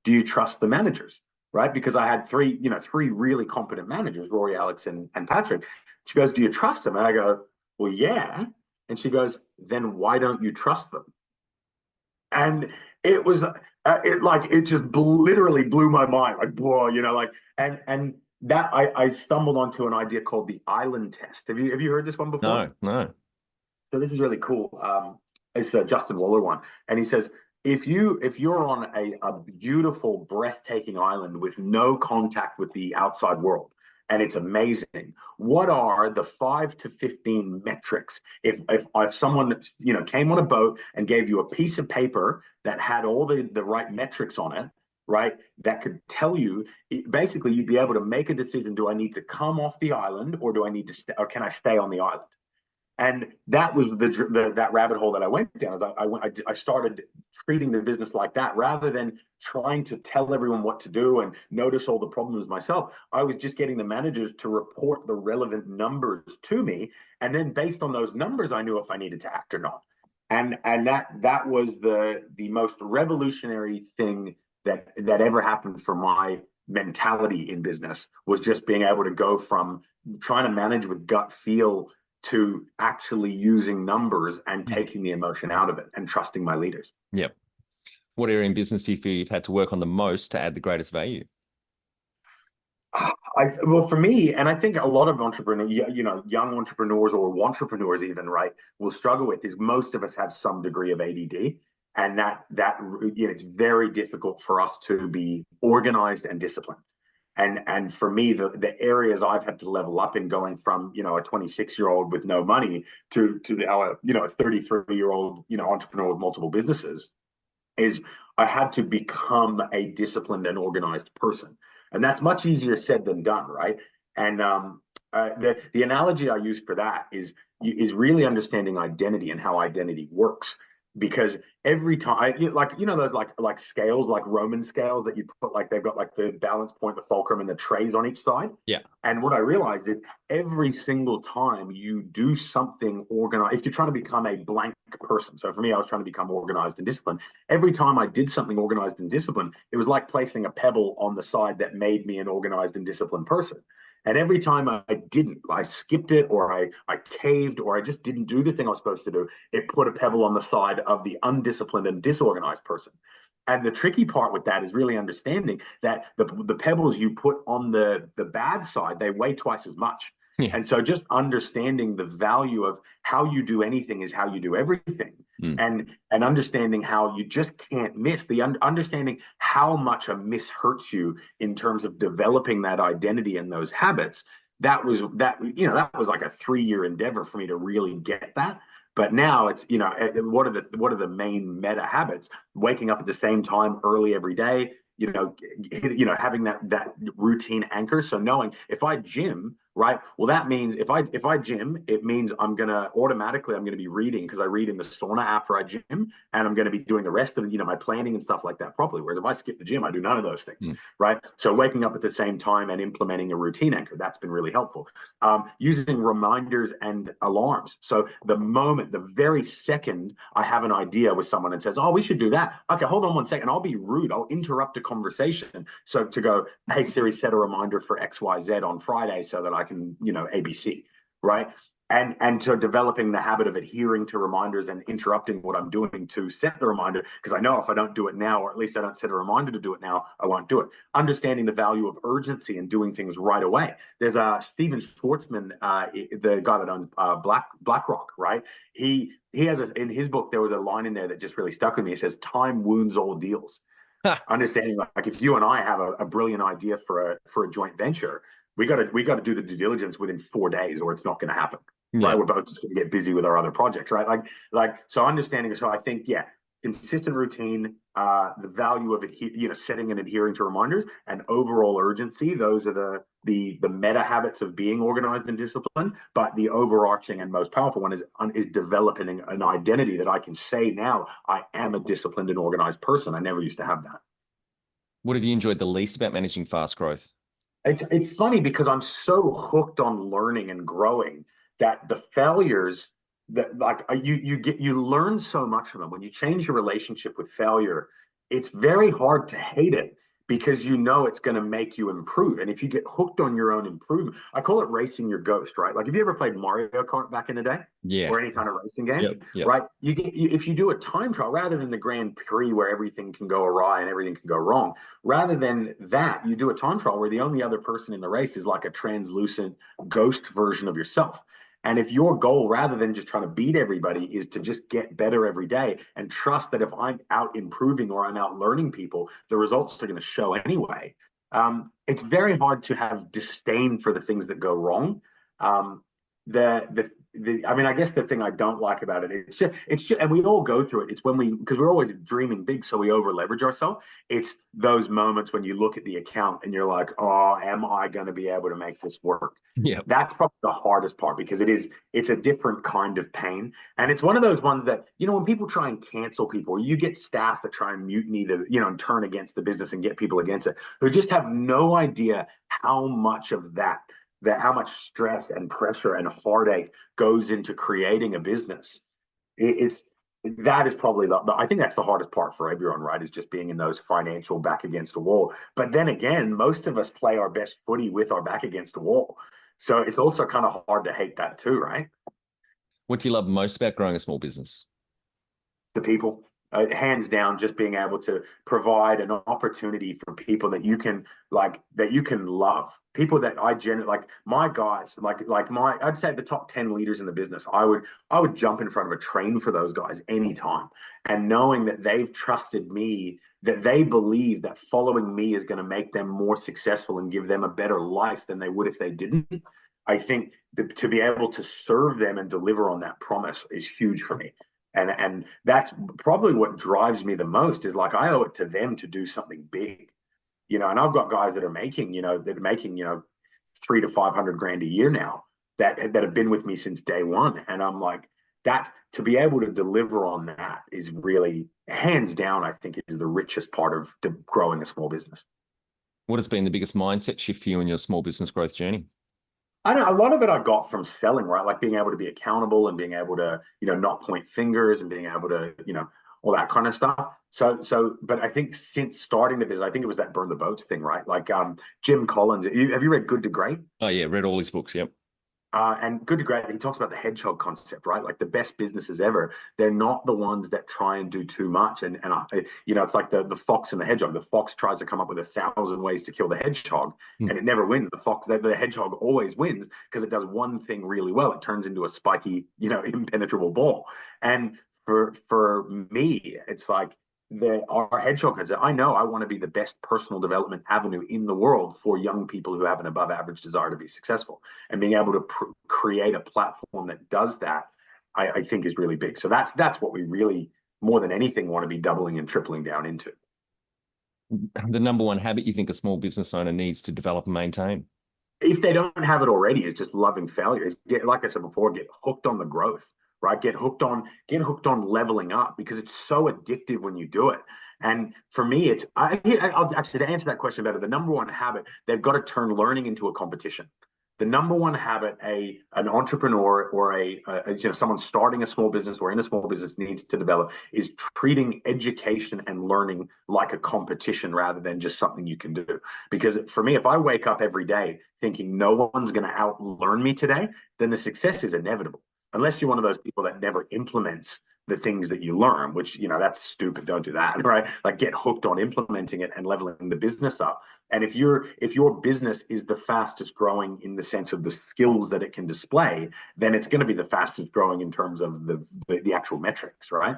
do you trust the managers? Right? Because I had three really competent managers, Rory, Alex, and Patrick. She goes, do you trust them? And I go, well, yeah. And she goes, then why don't you trust them? And it was it just literally blew my mind, like, whoa, and that I stumbled onto an idea called the island test. Have you heard this one before? No. So this is really cool. It's a Justin Waller one, and he says, if you're on a beautiful, breathtaking island with no contact with the outside world, and it's amazing, what are the 5 to 15 metrics if someone came on a boat and gave you a piece of paper that had all the right metrics on it, right, that could tell you, basically you'd be able to make a decision: do I need to come off the island, or do I need to stay, or can I stay on the island? And that was that rabbit hole that I went down. I started treating the business like that, rather than trying to tell everyone what to do and notice all the problems myself. I was just getting the managers to report the relevant numbers to me, and then based on those numbers, I knew if I needed to act or not. And that was the most revolutionary thing that ever happened for my mentality in business, was just being able to go from trying to manage with gut feel to actually using numbers and taking the emotion out of it and trusting my leaders. Yep. What area in business do you feel you've had to work on the most to add the greatest value? Well, for me, and I think a lot of entrepreneurs, young entrepreneurs or entrepreneurs even, right, will struggle with, is most of us have some degree of ADD. And it's very difficult for us to be organized and disciplined. And for me, the areas I've had to level up in, going from, a 26-year-old with no money to now a 33-year-old entrepreneur with multiple businesses, is I had to become a disciplined and organized person. And that's much easier said than done, right? And the analogy I use for that is really understanding identity and how identity works. Because every time, those like scales, like Roman scales that you put, like they've got like the balance point, the fulcrum, and the trays on each side. Yeah. And what I realized is every single time you do something organized, if you're trying to become a blank person. So for me, I was trying to become organized and disciplined. Every time I did something organized and disciplined, it was like placing a pebble on the side that made me an organized and disciplined person. And every time I didn't, I skipped it, or I caved, or I just didn't do the thing I was supposed to do, it put a pebble on the side of the undisciplined and disorganized person. And the tricky part with that is really understanding that the pebbles you put on the bad side, they weigh twice as much. Yeah. And so just understanding the value of how you do anything is how you do everything. And understanding how you just can't miss, understanding how much a miss hurts you in terms of developing that identity and those habits. That was like a 3-year endeavor for me to really get that. But now it's, what are the main meta habits? Waking up at the same time early every day, having that routine anchor. So knowing if I gym, right, well, that means if I gym, it means I'm going to be reading, because I read in the sauna after I gym, and I'm going to be doing the rest of my planning and stuff like that properly. Whereas if I skip the gym, I do none of those things, right? So waking up at the same time and implementing a routine anchor, that's been really helpful. Using reminders and alarms. So the very second I have an idea with someone and says, oh, we should do that. Okay, hold on one second. I'll be rude. I'll interrupt a conversation. So to go, hey, Siri, set a reminder for XYZ on Friday so that I can, ABC, right? And to developing the habit of adhering to reminders and interrupting what I'm doing to set the reminder, because I know if I don't do it now, or at least I don't set a reminder to do it now, I won't do it. Understanding the value of urgency and doing things right away. There's Steven Schwartzman, the guy that owns BlackRock, right? He has in his book, there was a line in there that just really stuck with me. It says, time wounds all deals. Understanding, like if you and I have a brilliant idea for a joint venture, we got to do the due diligence within 4 days, or it's not going to happen. Yeah. Right? We're both just going to get busy with our other projects, right? So understanding. So I think, consistent routine, the value of it, setting and adhering to reminders, and overall urgency. Those are the meta habits of being organized and disciplined. But the overarching and most powerful one is developing an identity that I can say now, I am a disciplined and organized person. I never used to have that. What have you enjoyed the least about managing fast growth? It's funny because I'm so hooked on learning and growing that the failures that you learn so much from them. When you change your relationship with failure, it's very hard to hate it, because it's going to make you improve. And if you get hooked on your own improvement, I call it racing your ghost, right? Like, have you ever played Mario Kart back in the day? Yeah. Or any kind of racing game? Yep. Right? If you do a time trial, rather than the Grand Prix where everything can go awry and everything can go wrong, rather than that, you do a time trial where the only other person in the race is like a translucent ghost version of yourself. And if your goal, rather than just trying to beat everybody, is to just get better every day and trust that if I'm out improving or I'm out learning people, the results are going to show anyway. It's very hard to have disdain for the things that go wrong. I guess the thing I don't like about it, it's just, and we all go through it. It's because we're always dreaming big, so we over leverage ourselves. It's those moments when you look at the account and you're like, oh, am I going to be able to make this work? Yeah, that's probably the hardest part, because it's a different kind of pain. And it's one of those ones that, when people try and cancel people, or you get staff that try and mutiny and turn against the business and get people against it, who just have no idea how much of that how much stress and pressure and heartache goes into creating a business. That is probably I think that's the hardest part for everyone, right? Is just being in those financial back against a wall. But then again, most of us play our best footy with our back against a wall. So it's also kind of hard to hate that too, right? What do you love most about growing a small business? The people. Hands down, just being able to provide an opportunity for people that you can love, people that I generally like, my guys, I'd say the top 10 leaders in the business. I would jump in front of a train for those guys anytime, and knowing that they've trusted me, that they believe that following me is going to make them more successful and give them a better life than they would if they didn't. I think to be able to serve them and deliver on that promise is huge for me. And that's probably what drives me the most, is like, I owe it to them to do something big, and I've got guys that are making, 300 to 500 grand a year now, that have been with me since day one. And I'm like, that, to be able to deliver on that is really, hands down, I think, is the richest part of growing a small business. What has been the biggest mindset shift for you in your small business growth journey? I know a lot of it I got from selling, right? Like being able to be accountable and being able to, not point fingers, and being able to, all that kind of stuff. But I think since starting the business, I think it was that burn the boats thing, right? Like Jim Collins. Have you read Good to Great? Oh yeah, read all his books. Yep. And Good to Great, he talks about the hedgehog concept, right? Like the best businesses ever, they're not the ones that try and do too much. And it's like the fox and the hedgehog. The fox tries to come up with 1,000 ways to kill the hedgehog, and it never wins. The hedgehog always wins because it does one thing really well. It turns into a spiky, impenetrable ball. And for me, it's like, our hedgehog concept. I know I want to be the best personal development avenue in the world for young people who have an above average desire to be successful, and being able to create a platform that does that, I think is really big. So that's what we really, more than anything, want to be doubling and tripling down into. The number one habit you think a small business owner needs to develop and maintain? If they don't have it already, is just loving failure. Like I said before, get hooked on the growth, right? Get hooked on leveling up, because it's so addictive when you do it. And for me, I'll actually, to answer that question better, the number one habit, they've got to turn learning into a competition. The number one habit an entrepreneur or someone starting a small business or in a small business needs to develop is treating education and learning like a competition rather than just something you can do. Because for me, if I wake up every day thinking no one's going to outlearn me today, then the success is inevitable. Unless you're one of those people that never implements the things that you learn, which, that's stupid. Don't do that, right? Like, get hooked on implementing it and leveling the business up. And if your business is the fastest growing in the sense of the skills that it can display, then it's going to be the fastest growing in terms of the actual metrics, right?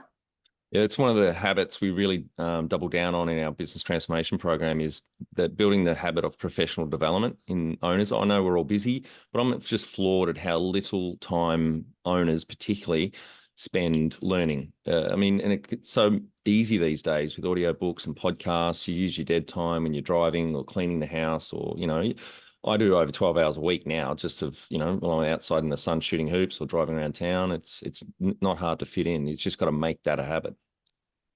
Yeah, it's one of the habits we really double down on in our business transformation program, is that building the habit of professional development in owners. I know we're all busy, but I'm just floored at how little time owners particularly spend learning. And it's so easy these days with audio books and podcasts. You use your dead time when you're driving or cleaning the house, or, I do over 12 hours a week now, just while I'm outside in the sun shooting hoops or driving around town. It's not hard to fit in. You've just got to make that a habit.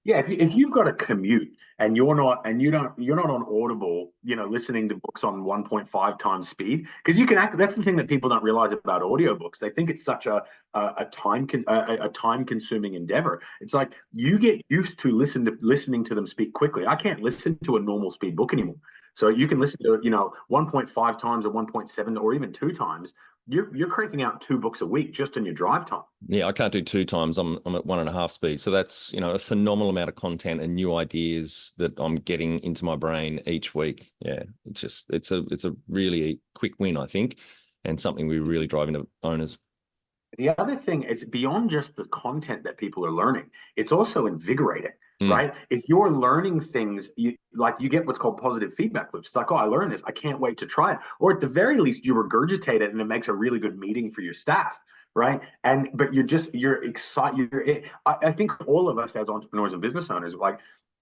Yeah, if you've got a commute and you're not on Audible, listening to books on 1.5 times speed, because that's the thing that people don't realize about audiobooks. They think it's such a time consuming endeavor. It's like, you get used to listening to them speak quickly. I can't listen to a normal speed book anymore. So you can listen to 1.5 times or 1.7 or even 2 times. You're cranking out 2 books a week just in your drive time. Yeah, I can't do 2 times. I'm at 1.5 speed. So that's, a phenomenal amount of content and new ideas that I'm getting into my brain each week. Yeah, it's a really quick win, I think, and something we really drive into owners. The other thing, it's beyond just the content that people are learning. It's also invigorating, right? If you're learning things, you get what's called positive feedback loops. It's like, oh, I learned this, I can't wait to try it. Or at the very least, you regurgitate it and it makes a really good meeting for your staff, right? But you're excited. I think all of us as entrepreneurs and business owners, like,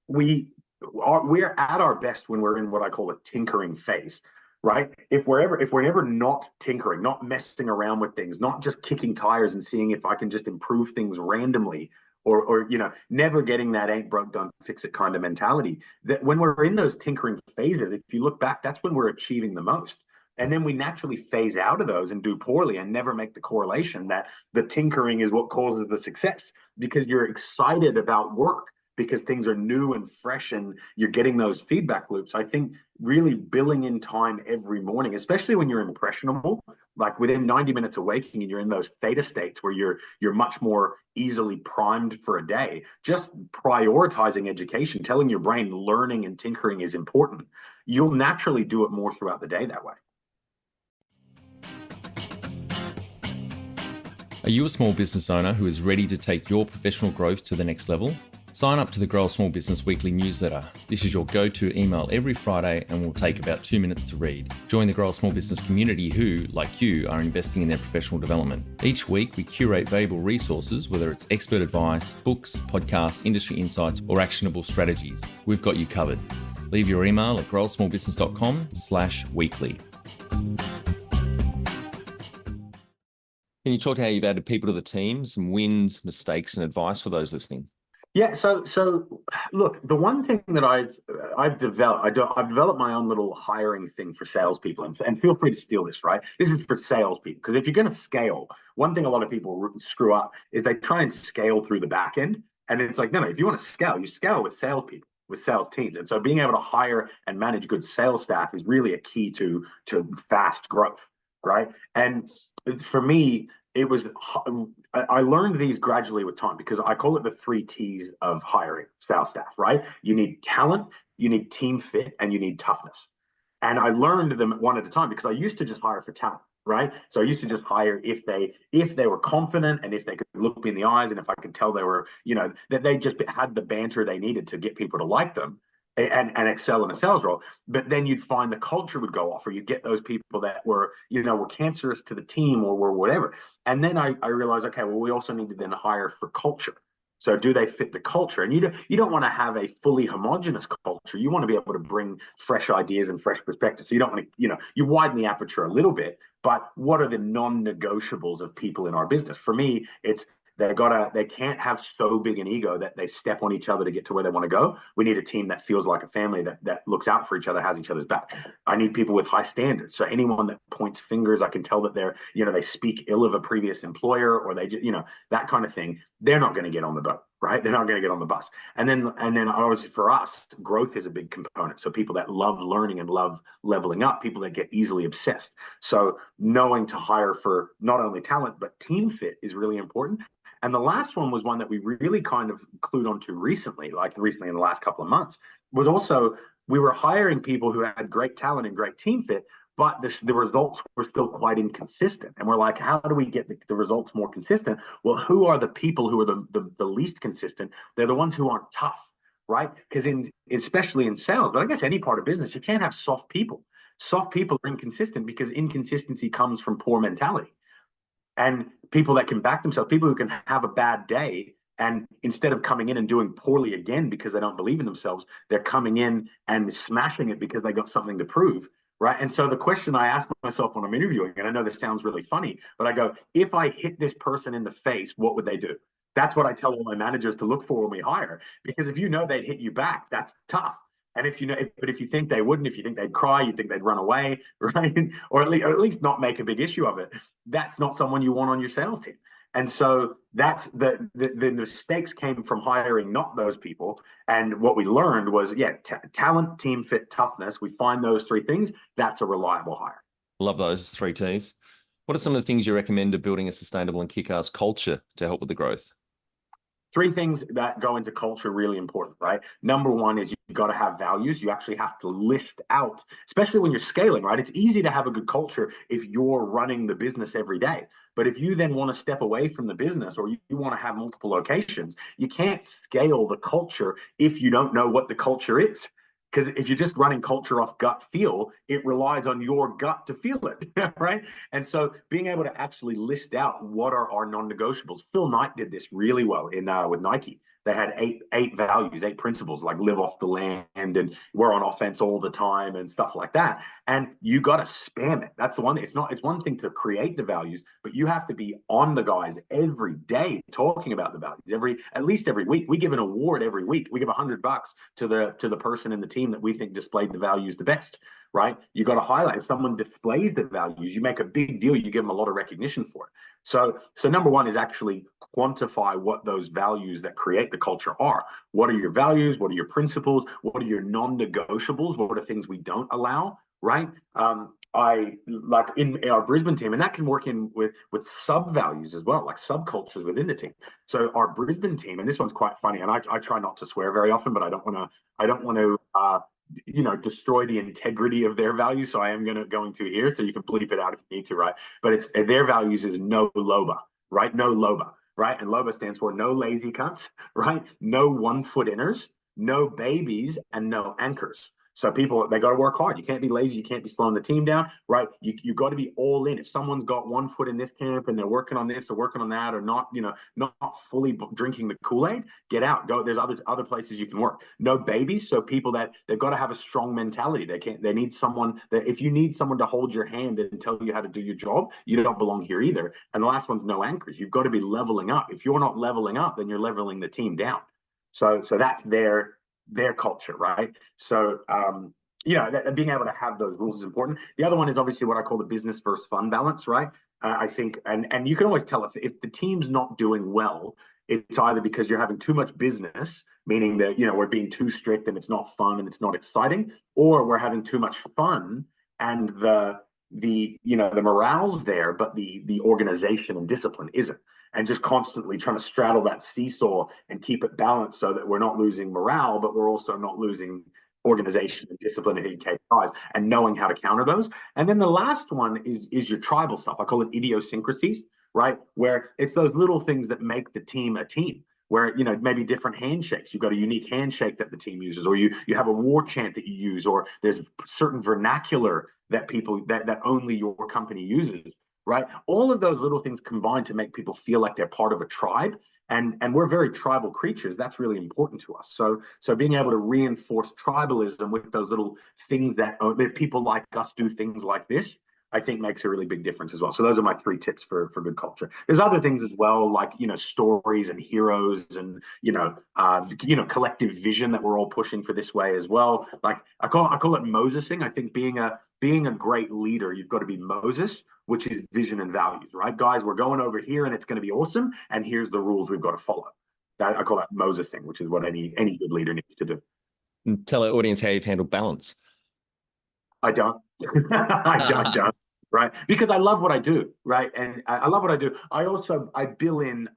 we're at our best when we're in what I call a tinkering phase. Right? If we're ever not tinkering, not messing around with things, not just kicking tires and seeing if I can just improve things randomly, or never getting that ain't broke, don't fix it kind of mentality, that when we're in those tinkering phases, if you look back, that's when we're achieving the most. And then we naturally phase out of those and do poorly and never make the correlation that the tinkering is what causes the success, because you're excited about work. because things are new and fresh and you're getting those feedback loops. I think really billing in time every morning, especially when you're impressionable, like within 90 minutes of waking and you're in those theta states where you're much more easily primed for a day, just prioritizing education, telling your brain learning and tinkering is important. You'll naturally do it more throughout the day that way. Are you a small business owner who is ready to take your professional growth to the next level? Sign up to the Grow a Small Business Weekly newsletter. This is your go-to email every Friday and will take about 2 minutes to read. Join the Grow a Small Business community who, like you, are investing in their professional development. Each week, we curate valuable resources, whether it's expert advice, books, podcasts, industry insights, or actionable strategies. We've got you covered. Leave your email at growasmallbusiness.com/weekly. Can you talk to how you've added people to the team, some wins, mistakes, and advice for those listening? Yeah, so look, the one thing that I've developed my own little hiring thing for salespeople, and feel free to steal this, right? This is for salespeople, because if you're going to scale, one thing a lot of people screw up is they try and scale through the back end, and it's like, no, if you want to scale, you scale with salespeople, with sales teams, and so being able to hire and manage good sales staff is really a key to fast growth, right? And for me, I learned these gradually with time, because I call it the 3 T's of hiring sales staff, right? You need talent, you need team fit, and you need toughness. And I learned them one at a time, because I used to just hire for talent, right? So I used to just hire if they were confident and if they could look me in the eyes and if I could tell they were, that they just had the banter they needed to get people to like them and excel in a sales role. But then you'd find the culture would go off, or you'd get those people that were cancerous to the team or were whatever. And then I realized, okay, well, we also need to then hire for culture. So do they fit the culture? And you don't want to have a fully homogenous culture. You want to be able to bring fresh ideas and fresh perspectives. So you don't want to, you widen the aperture a little bit, but what are the non-negotiables of people in our business? For me, it's they can't have so big an ego that they step on each other to get to where they want to go. We need a team that feels like a family, that looks out for each other, has each other's back. I need people with high standards. So anyone that points fingers, I can tell that they're, they speak ill of a previous employer, or they just, that kind of thing. They're not going to get on the boat, right? They're not going to get on the bus. And then obviously for us, growth is a big component. So people that love learning and love leveling up, people that get easily obsessed. So knowing to hire for not only talent, but team fit is really important. And the last one was one that we really kind of clued onto recently in the last couple of months, was also we were hiring people who had great talent and great team fit, but the results were still quite inconsistent. And we're like, how do we get the results more consistent? Well, who are the people who are the least consistent? They're the ones who aren't tough, right? Because especially in sales, but I guess any part of business, you can't have soft people. Soft people are inconsistent because inconsistency comes from poor mentality. And people that can back themselves, people who can have a bad day, and instead of coming in and doing poorly again because they don't believe in themselves, they're coming in and smashing it because they got something to prove, right? And so the question I ask myself when I'm interviewing, and I know this sounds really funny, but I go, if I hit this person in the face, what would they do? That's what I tell all my managers to look for when we hire, because if they'd hit you back, that's tough. And if you think they wouldn't, if you think they'd cry, you think they'd run away, right? or at least not make a big issue of it, that's not someone you want on your sales team. And so that's the mistakes came from hiring not those people. And what we learned was, talent, team fit, toughness. We find those 3 things. That's a reliable hire. Love those 3 T's. What are some of the things you recommend to building a sustainable and kick-ass culture to help with the growth? 3 things that go into culture really important, right? Number 1 is you've got to have values. You actually have to list out, especially when you're scaling, right? It's easy to have a good culture if you're running the business every day. But if you then want to step away from the business, or you want to have multiple locations, you can't scale the culture if you don't know what the culture is. Because if you're just running culture off gut feel, it relies on your gut to feel it, right? And so being able to actually list out what are our non-negotiables. Phil Knight did this really well with Nike. They had eight values, 8 principles, like live off the land and we're on offense all the time and stuff like that. And you got to spam it. That's the one thing. It's one thing to create the values, but you have to be on the guys every day talking about the values. At least every week. We give an award every week. We give $100 to the person in the team that we think displayed the values the best. right? You got to highlight. If someone displays the values, you make a big deal, you give them a lot of recognition for it. So number one is actually quantify what those values that create the culture are. What are your values? What are your principles? What are your non-negotiables? What are things we don't allow, right? I like in our Brisbane team, and that can work in with sub values as well, like subcultures within the team. So our Brisbane team, and this one's quite funny, and I try not to swear very often, but I don't want to destroy the integrity of their values. So I am going to here, so you can bleep it out if you need to, right? But it's their values is no loba, right? No loba, right? And loba stands for no lazy cunts, right? No 1 foot inners, no babies, and no anchors. So people, they got to work hard. You can't be lazy. You can't be slowing the team down, right? You got to be all in. If someone's got 1 foot in this camp and they're working on this or working on that, or not fully drinking the Kool-Aid, get out. Go. There's other places you can work. No babies. So people that they've got to have a strong mentality. They need someone that if you need someone to hold your hand and tell you how to do your job, you don't belong here either. And the last one's no anchors. You've got to be leveling up. If you're not leveling up, then you're leveling the team down. So that's their culture, right? So being able to have those rules is important. The other one is obviously what I call the business versus fun balance, right? I think, and you can always tell if the team's not doing well, it's either because you're having too much business, meaning that we're being too strict and it's not fun and it's not exciting, or we're having too much fun and the morale's there, but the organization and discipline isn't. And just constantly trying to straddle that seesaw and keep it balanced so that we're not losing morale, but we're also not losing organization and discipline and KPIs, and knowing how to counter those. And then the last one is your tribal stuff. I call it idiosyncrasies, right? Where it's those little things that make the team a team. Where maybe different handshakes. You've got a unique handshake that the team uses, or you have a war chant that you use, or there's certain vernacular that people that only your company uses. Right, all of those little things combine to make people feel like they're part of a tribe, and we're very tribal creatures. That's really important to us. So being able to reinforce tribalism with those little things that people like us do things like this, I think makes a really big difference as well. So those are my 3 tips for good culture. There's other things as well, like stories and heroes and collective vision that we're all pushing for this way as well. Like I call it Mosesing. I think being a great leader, you've got to be Moses, which is vision and values, right? Guys, we're going over here and it's going to be awesome. And here's the rules we've got to follow. I call that Mosesing, which is what any good leader needs to do. And tell our audience how you've handled balance. I don't. I don't. Right, because I love what I do, right, and I love what I do. I bill in.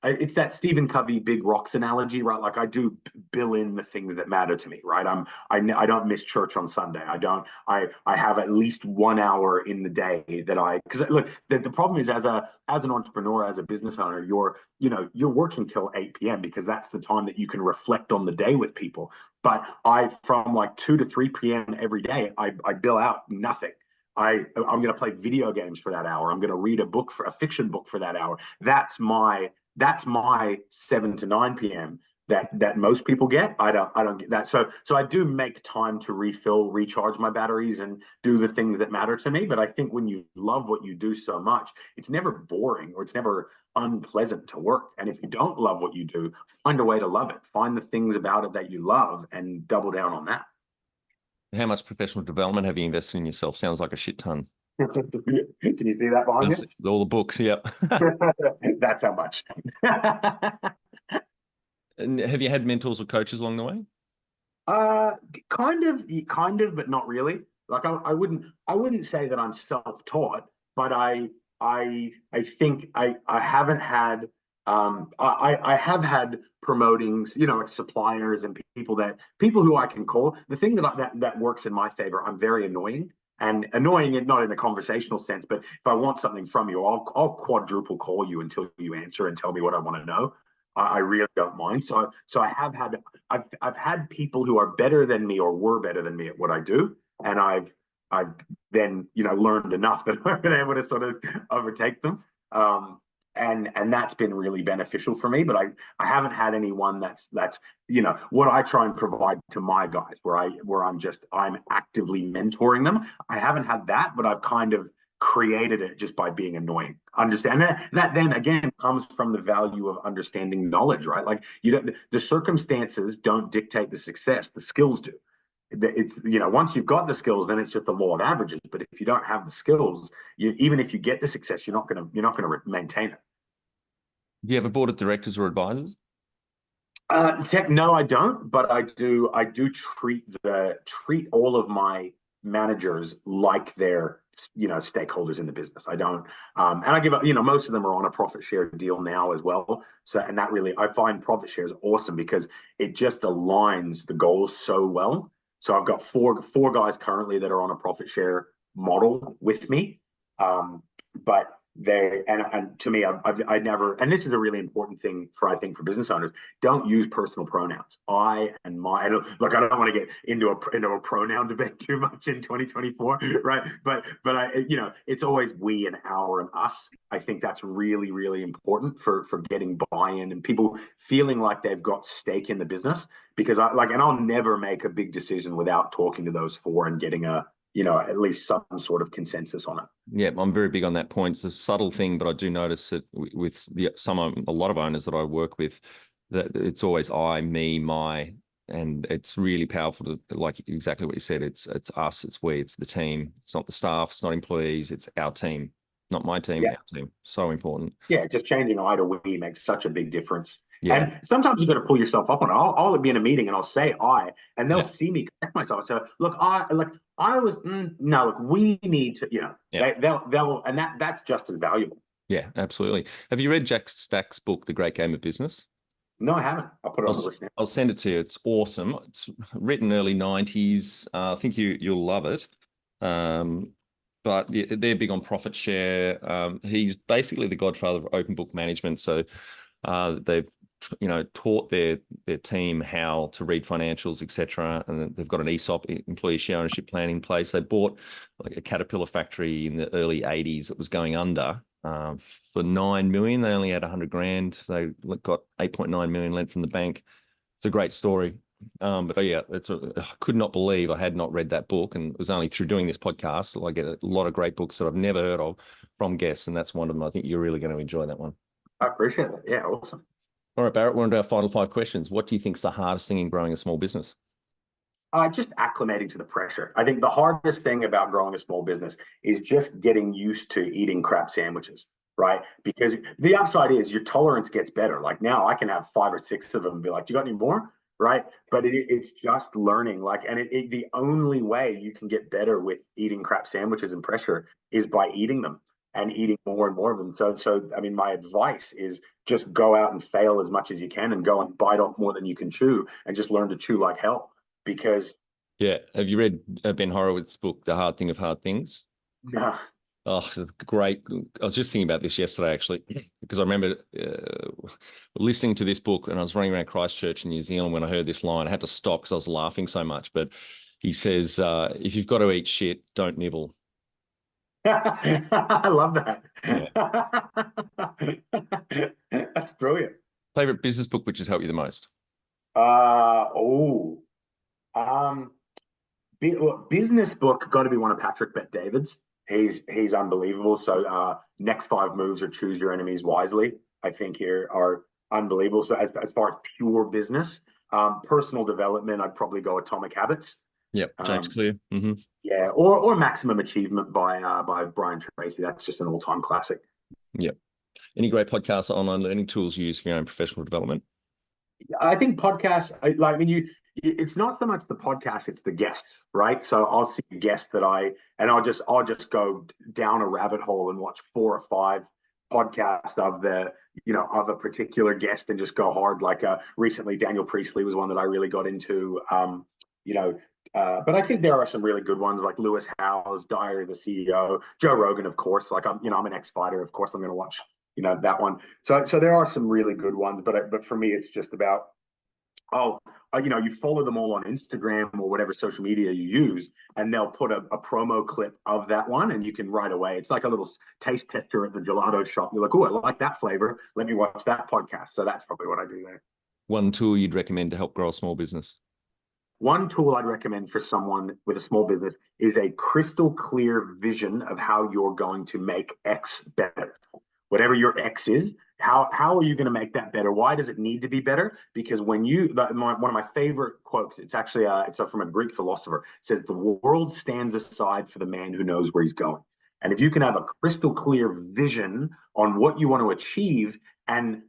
It's that Stephen Covey big rocks analogy, right? Like I do bill in the things that matter to me, right? I don't miss church on Sunday. I have at least 1 hour in the day that because look, the problem is as an entrepreneur, as a business owner, you're working till 8 p.m. because that's the time that you can reflect on the day with people. But from like 2 to 3 p.m. every day, I bill out nothing. I'm going to play video games for that hour. I'm going to read a fiction book for that hour. That's my 7 to 9 p.m. that most people get. I don't get that. So I do make time to recharge my batteries and do the things that matter to me. But I think when you love what you do so much, it's never boring or it's never unpleasant to work. And if you don't love what you do, find a way to love it. Find the things about it that you love and double down on that. How much professional development have you invested in yourself? Sounds like a shit ton. Can you see that behind you? All the books, yep. That's how much. And have you had mentors or coaches along the way? Kind of, but not really. Like I wouldn't say that I'm self-taught, but I think I haven't had I have had promotings, like suppliers and people who I can call. The thing that works in my favor, I'm very annoying. And annoying, and not in the conversational sense, but if I want something from you, I'll quadruple call you until you answer and tell me what I want to know. I really don't mind. So I've had people who are better than me or were better than me at what I do, and I've then learned enough that I've been able to sort of overtake them. And that's been really beneficial for me. But I haven't had anyone that's what I try and provide to my guys, where I'm actively mentoring them. I haven't had that, but I've kind of created it just by being annoying. Understand that then again comes from the value of understanding knowledge, right? Like the circumstances don't dictate the success, the skills do. it's, once you've got the skills, then it's just the law of averages. But if you don't have the skills, even if you get the success, you're not gonna maintain it. Do you have a board of directors or advisors? No, I don't, but I do treat all of my managers like they're stakeholders in the business. I don't, and I give up. Most of them are on a profit share deal now as well. So, and that really, I find profit shares awesome because it just aligns the goals so well. So I've got four guys currently that are on a profit share model with me, but and to me, I never, and this is a really important thing I think for business owners, don't use personal pronouns. I and my, I don't want to get into a pronoun debate too much in 2024, right? But it's always we and our and us. I think that's really, really important for getting buy-in and people feeling like they've got stake in the business, because and I'll never make a big decision without talking to those four and getting at least some sort of consensus on it. Yeah, I'm very big on that point. It's a subtle thing, but I do notice it with a lot of owners that I work with, that it's always I, me, my, and it's really powerful to, like exactly what you said. It's us, it's we, it's the team. It's not the staff, it's not employees, it's our team, not my team, Yeah. our team. So important. Yeah, just changing I to we makes such a big difference. Yeah. And sometimes you got to pull yourself up on it. I'll be in a meeting and I'll say I, and they'll Yeah. see me correct myself. So look, I was no, look, we need to, Yeah. they'll, and that's just as valuable. Yeah, absolutely. Have you read Jack Stack's book, The Great Game of Business? No, I haven't. I'll put it on the list now. I'll send it to you. It's awesome. It's written early 90s. I think you'll love it. But they're big on profit share. He's basically the godfather of open book management. So they've taught their team how to read financials, etc. And they've got an ESOP, employee share ownership plan, in place. They bought like a Caterpillar factory in the early 80s that was going under for 9 million. They only had 100 grand. They got 8.9 million lent from the bank. It's a great story. But yeah, I could not believe I had not read that book, and it was only through doing this podcast. I get a lot of great books that I've never heard of from guests, and that's one of them. I think you're really going to enjoy that one. I appreciate that. Yeah, awesome. All right, Barratt, one of our final 5 questions. What do you think is the hardest thing in growing a small business? Just acclimating to the pressure. I think the hardest thing about growing a small business is just getting used to eating crap sandwiches, right? Because the upside is your tolerance gets better. Like now I can have 5 or 6 of them and be like, do you got any more? Right. But it's just learning, and the only way you can get better with eating crap sandwiches and pressure is by eating them and eating more and more of them. So I mean, my advice is just go out and fail as much as you can and go and bite off more than you can chew and just learn to chew like hell. Because yeah, have you read Ben Horowitz's book, The Hard Thing of Hard Things? No. Oh, great. I was just thinking about this yesterday, actually, because I remember listening to this book, and I was running around Christchurch in New Zealand when I heard this line. I had to stop because I was laughing so much. But he says, if you've got to eat shit, don't nibble. I love that. Yeah. That's brilliant. Favorite business book which has helped you the most? Business book got to be one of Patrick Bet-David's. He's unbelievable. So Next 5 Moves or Choose Your Enemies Wisely, I think here are unbelievable. So as far as pure business, personal development, I'd probably go Atomic Habits. Yep, James Clear. Mm-hmm. Yeah, or Maximum Achievement by Brian Tracy. That's just an all-time classic. Yep. Any great podcasts or online learning tools you use for your own professional development? I think podcasts, it's not so much the podcast, it's the guests, right? So I'll see a guest I'll just go down a rabbit hole and watch 4 or 5 podcasts of of a particular guest and just go hard. Like recently, Daniel Priestley was one that I really got into. But I think there are some really good ones like Lewis Howes, Diary of the CEO, Joe Rogan, of course. Like I'm an ex-fighter, of course I'm going to watch that one. So there are some really good ones, but for me it's just about you follow them all on Instagram or whatever social media you use, and they'll put a promo clip of that one, and you can right away. It's like a little taste tester at the gelato shop. You're like, oh, I like that flavor. Let me watch that podcast. So that's probably what I do there. One tool you'd recommend to help grow a small business? One tool I'd recommend for someone with a small business is a crystal clear vision of how you're going to make X better. Whatever your X is, How are you going to make that better? Why does it need to be better? Because when one of my favorite quotes, it's actually it's from a Greek philosopher. It says, "The world stands aside for the man who knows where he's going." And if you can have a crystal clear vision on what you want to achieve, and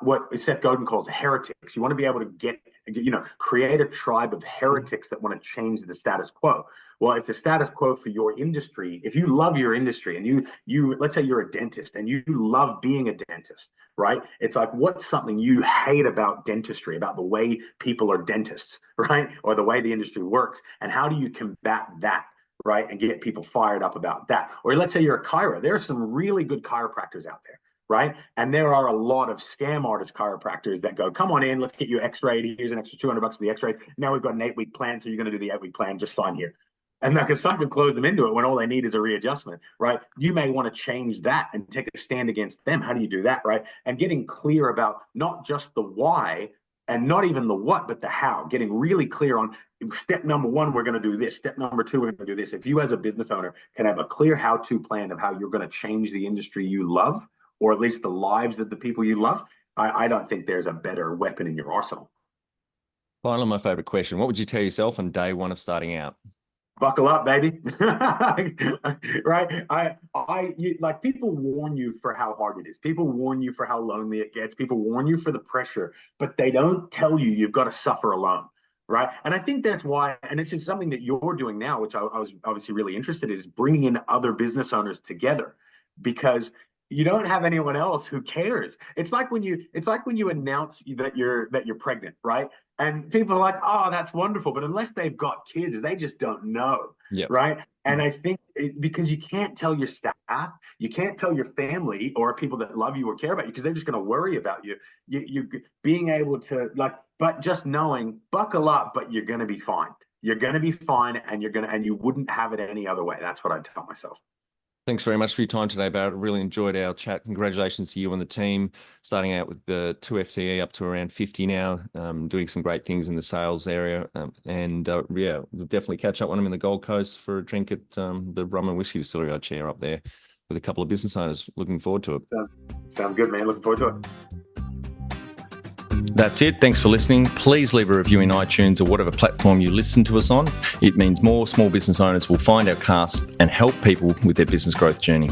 what Seth Godin calls heretics, you want to be able to create a tribe of heretics that want to change the status quo. Well, if the status quo for your industry, if you love your industry and you let's say you're a dentist and you love being a dentist, right? It's like, what's something you hate about dentistry, about the way people are dentists, right? Or the way the industry works, and how do you combat that? Right, and get people fired up about that. Or let's say you're a chiro. There are some really good chiropractors out there, right? And there are a lot of scam artist chiropractors that go, "Come on in, let's get you x-rayed. Here's an extra $200 for the x-rays. Now we've got an 8-week plan, so you're going to do the 8-week plan. Just sign here." And that can sometimes close them into it when all they need is a readjustment, right? You may want to change that and take a stand against them. How do you do that, right? And getting clear about not just the why, and not even the what, but the how. Getting really clear on step number 1, we're going to do this. Step number 2, we're going to do this. If you as a business owner can have a clear how-to plan of how you're going to change the industry you love, or at least the lives of the people you love, I don't think there's a better weapon in your arsenal. Finally, my favorite question. What would you tell yourself on day 1 of starting out? Buckle up, baby. Right? Like, people warn you for how hard it is. People warn you for how lonely it gets. People warn you for the pressure, but they don't tell you you've got to suffer alone. Right. And I think that's why, and it's just something that you're doing now, which I was obviously really interested in, is bringing in other business owners together, because you don't have anyone else who cares. It's like when you announce that you're pregnant, right? And people are like, "Oh, that's wonderful," but unless they've got kids, they just don't know. Yep. Right. And I think because you can't tell your staff, you can't tell your family or people that love you or care about you, because they're just going to worry about you. You being able to, like, but just knowing, buckle up, but you're going to be fine. You're going to be fine, and you wouldn't have it any other way. That's what I tell myself. Thanks very much for your time today, Barratt. Really enjoyed our chat. Congratulations to you and the team, starting out with the 2 FTE up to around 50 now, doing some great things in the sales area. We'll definitely catch up when I'm in the Gold Coast for a drink at the rum and whiskey distillery I chair up there with a couple of business owners. Looking forward to it. Sounds good, man. Looking forward to it. That's it. Thanks for listening. Please leave a review in iTunes or whatever platform you listen to us on. It means more small business owners will find our cast and help people with their business growth journey.